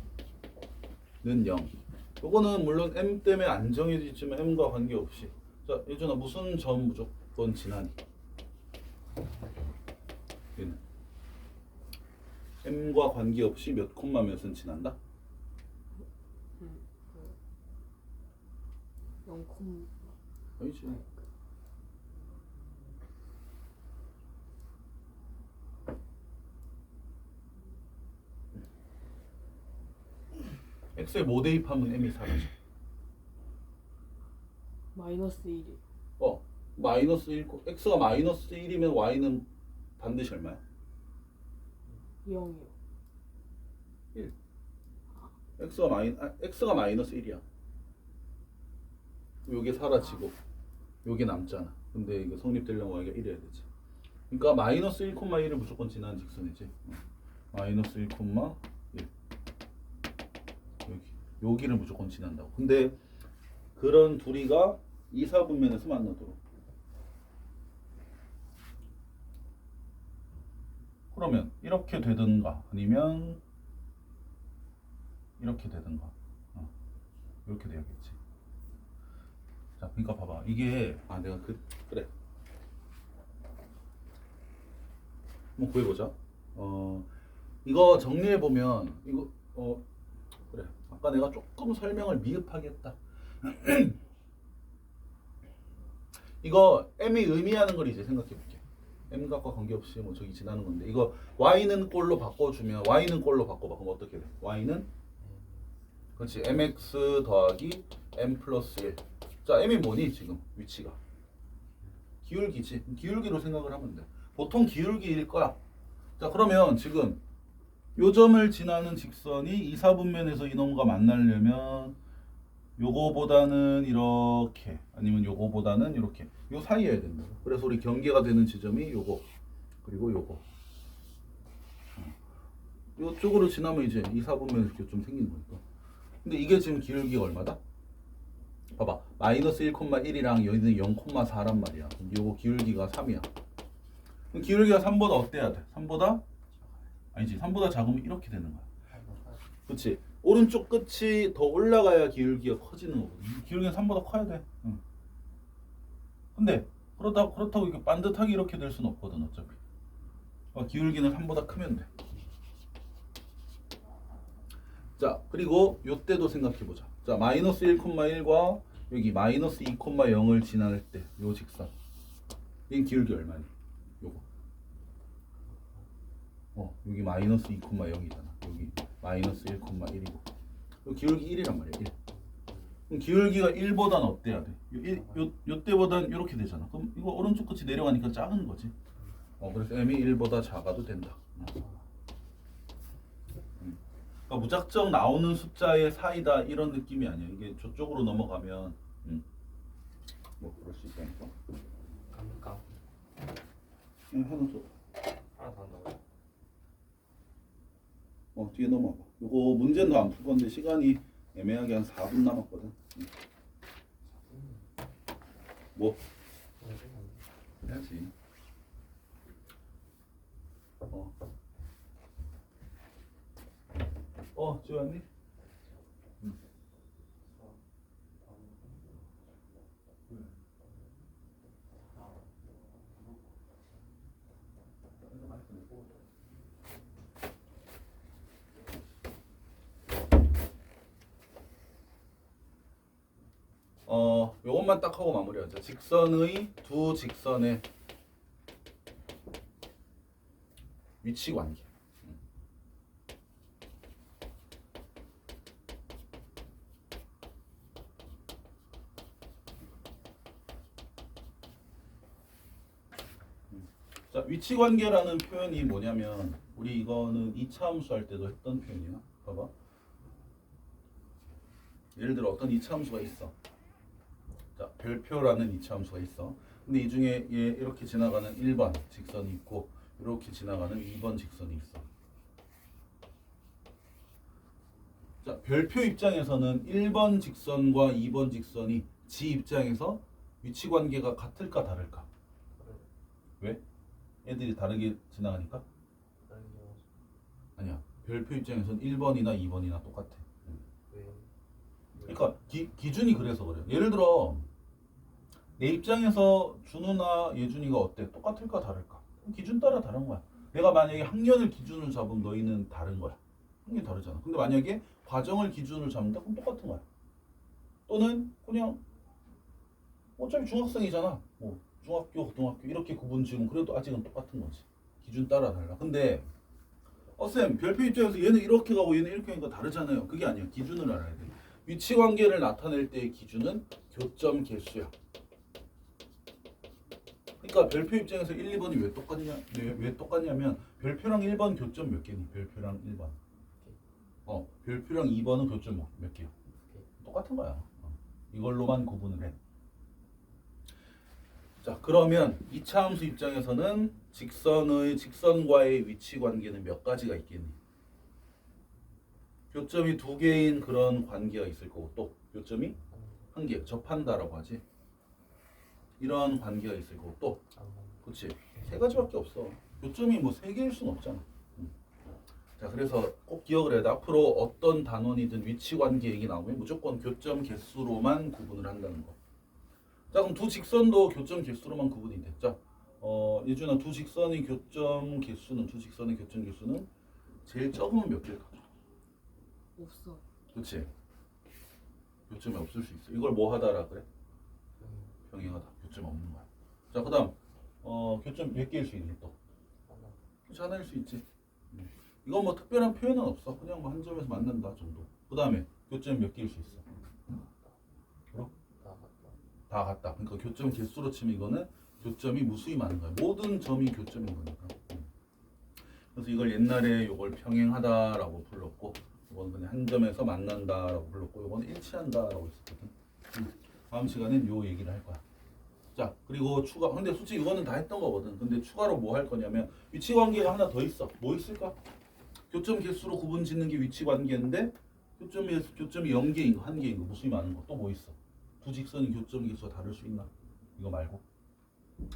1는 0. 요거는 물론 m 때문에 안 정해지지만 m과 관계없이. 자, 예준아 무슨 점 무조건 지나니? 얘는 m과 관계없이 몇 콤마 몇은 지난다? 0, 아니지. x에 뭐 대입하면 m이 사라져. 마이너스 1이 마이너스 1, x가 마이너스 1이면 y는 반드시 얼마야? 0이요. x가 마이너스 1이야. 요게 사라지고 요게 남잖아. 근데 이거 성립되려면 y가 1이어야 되지. 그러니까 마이너스 1,1을 무조건 지나는 직선이지. 마이너스 1,1 여기를 무조건 지난다고. 근데 그런 둘이가 2, 4분면에서 만나도록. 그러면 이렇게 되든가 아니면 이렇게 되든가 이렇게 돼야겠지. 자, 그러니까 봐봐. 이게 내가 그래. 한번 구해보자. 이거 정리해 보면 이거 그래. 아까 내가 조금 설명을 미흡하게 했다. 이거 m이 의미하는 걸 이제 생각해 볼게. m값과 관계없이 뭐 저기 지나는 건데 이거 y는 꼴로 바꿔주면 y는 꼴로 바꿔봐. 그럼 어떻게 돼? y는 그렇지 mx 더하기 m 플러스 1. 자, m이 뭐니 지금 위치가? 기울기지. 기울기로 생각을 하면 돼. 보통 기울기일 거야. 자, 그러면 지금 요 점을 지나는 직선이 2, 4분면에서 이놈과 만나려면 요거보다는 이렇게 아니면 요거보다는 이렇게 요 사이여야 된다. 그래서 우리 경계가 되는 지점이 요거 그리고 요거. 요쪽으로 지나면 이제 2, 4분면 이렇게 좀 생기는 거니까. 근데 이게 지금 기울기가 얼마다? 봐봐. 마이너스 1,1이랑 여기는 0,4란 말이야. 요거 기울기가 3이야. 그럼 기울기가 3보다 어때야 돼? 3보다? 아니지. 3보다 작으면 이렇게 되는 거야. 그렇지. 오른쪽 끝이 더 올라가야 기울기가 커지는 거거든. 기울기는 3보다 커야 돼. 응. 근데 그렇다고 이렇게 반듯하게 이렇게 될 수는 없거든 어차피. 기울기는 3보다 크면 돼. 자, 그리고 요때도 생각해보자. 자, 마이너스 1,1과 여기 마이너스 2,0을 지날 때 요 직선 이 기울기 얼마니? 요거 여기 마이너스 2,0이잖아. 여기 마이너스 1,1이고 요 기울기 1이란 말이야. 1. 그럼 기울기가 1보다는 어때야 돼? 요때보다는 이렇게 되잖아. 그럼 이거 오른쪽 끝이 내려가니까 작은 거지. 그래서 m이 1보다 작아도 된다. 그러니까 무작정 나오는 숫자의 사이다 이런 느낌이 아니야. 이게 저쪽으로 넘어가면 뭐 그럴 수 있다니까. 갑니까? 하나 더. 하나 더 한다고요? 뒤에 넘어가. 이거 문제는 더 안 풀 건데 시간이 애매하게 한 4분 남았거든. 뭐? 해야지. 지웠니? 요것만 딱 하고 마무리하자. 직선의 두 직선의 위치 관계. 자, 위치 관계라는 표현이 뭐냐면 우리 이거는 2차 함수 할 때도 했던 표현이야. 봐봐. 예를 들어 어떤 2차 함수가 있어. 자, 별표라는 2차 함수가 있어. 근데 이 중에 얘 이렇게 지나가는 1번 직선이 있고 이렇게 지나가는 2번 직선이 있어. 자, 별표 입장에서는 1번 직선과 2번 직선이 지 입장에서 위치 관계가 같을까 다를까? 왜? 애들이 다르게 지나가니까? 아니야. 별표 입장에서는 1번이나 2번이나 똑같아. 그러니까 기준이 그래서 그래요. 예를 들어 내 입장에서 준우나 예준이가 어때? 똑같을까 다를까? 기준 따라 다른 거야. 내가 만약에 학년을 기준으로 잡으면 너희는 다른 거야. 학년이 다르잖아. 근데 만약에 과정을 기준으로 잡는다? 그럼 똑같은 거야. 또는 그냥 어차피 중학생이잖아. 뭐 중학교, 고등학교 이렇게 구분 지으면 그래도 아직은 똑같은 거지. 기준 따라 달라. 근데 쌤 별표 입장에서 얘는 이렇게 가고 얘는 이렇게 하니까 다르잖아요. 그게 아니야. 기준을 알아야 돼. 위치 관계를 나타낼 때의 기준은 교점 개수야. 그러니까 별표 입장에서 1, 2번이 왜 똑같냐? 왜 똑같냐면 별표랑 1번 교점 몇 개니? 별표랑 1번. 별표랑 2번은 교점 몇 개요? 똑같은 거야. 이걸로만 구분을 해. 자, 그러면 2차 함수 입장에서는 직선과의 위치 관계는 몇 가지가 있겠니? 교점이 두 개인 그런 관계가 있을 거고 또 교점이 한 개, 접한다라고 하지. 이런 관계가 있을 거고 또 그렇지. 세 가지밖에 없어. 교점이 뭐 세 개일 수는 없잖아. 자, 그래서 꼭 기억을 해야 돼. 앞으로 어떤 단원이든 위치 관계 얘기 나오면 무조건 교점 개수로만 구분을 한다는 거. 자, 그럼 두 직선도 교점 개수로만 구분이 돼. 자, 예준아, 두 직선의 교점 개수는 제일 적으면 몇 개일까? 없어. 그렇지. 교점이 없을 수 있어. 이걸 뭐 하다라 그래? 병행하다. 교점 없는 거야. 자, 그다음 교점 몇 개일 수 있니 또? 그렇지, 하나일 수 있지. 이건 뭐 특별한 표현은 없어. 그냥 뭐 한 점에서 만난다 정도. 그다음에 교점 몇 개일 수 있어? 그럼? 다 같다. 그러니까 교점 개수로 치면 이거는 교점이 무수히 많은 거야. 모든 점이 교점인 거니까. 그래서 이걸 옛날에 이걸 평행하다라고 불렀고, 이건 그냥 한 점에서 만난다라고 불렀고, 이건 일치한다라고 했었거든. 다음 시간엔 요 얘기를 할 거야. 자, 그리고 추가. 근데 솔직히 이거는 다 했던 거거든. 근데 추가로 뭐 할 거냐면 위치 관계가 하나 더 있어. 뭐 있을까? 교점 개수로 구분 짓는 게 위치 관계인데 교점이 0개인 거, 1개인 거, 무수히 많은 거. 또 뭐 있어? 두 직선이 교점 개수가 다를 수 있나? 이거 말고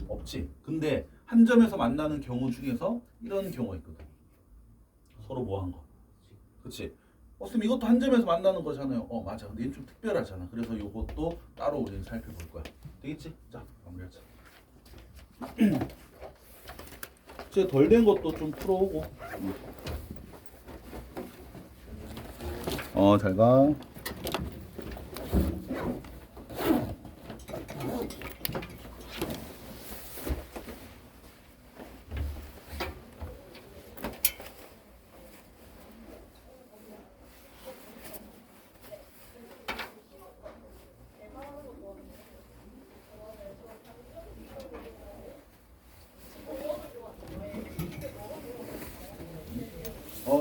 없지. 근데 한 점에서 만나는 경우 중에서 이런 경우가 있거든. 서로 뭐 한 거. 그렇지. 쌤 이것도 한 점에서 만나는 거잖아요. 맞아. 근데 얘는 좀 특별하잖아. 그래서 이것도 따로 우리는 살펴볼 거야. 되겠지? 자, 마무리하자. 이제 덜 된 것도 좀 풀어오고. 잘 가.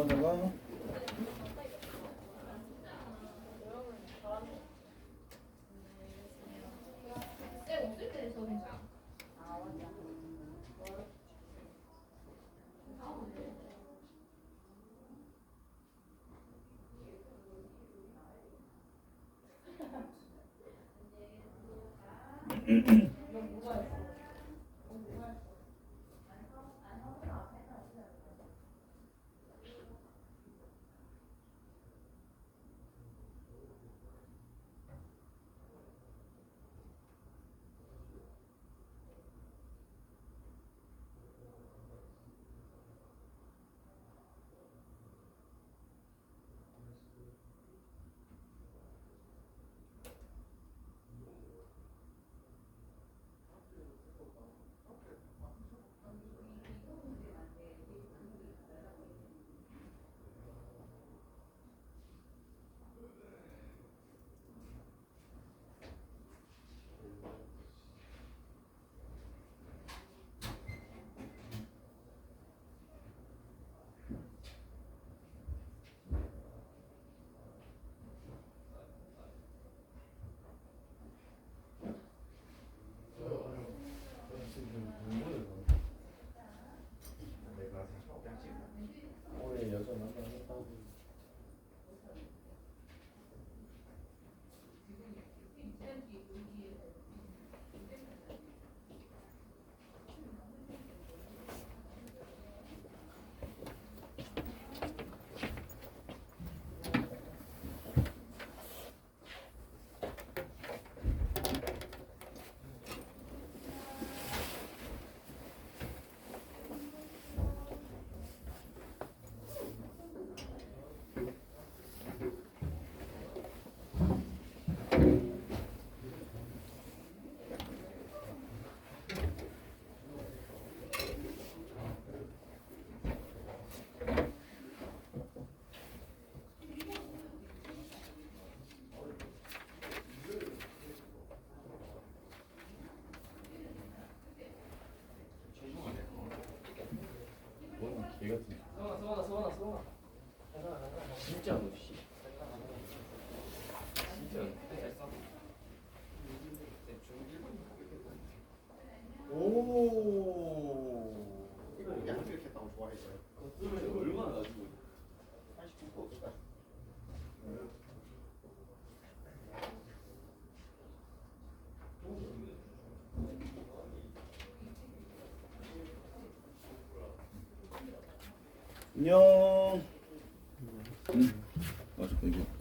잘 가. 올해 여자 만나겠다고. 뭔 개같은. 소원아. 진짜 너 씨. 진짜 됐어. 오. 이거 이게 한 이렇게 했다고 좋아했어요. 그거 얼마나 가지고. 89% 어떨까? 안녕. 맞아, 이거.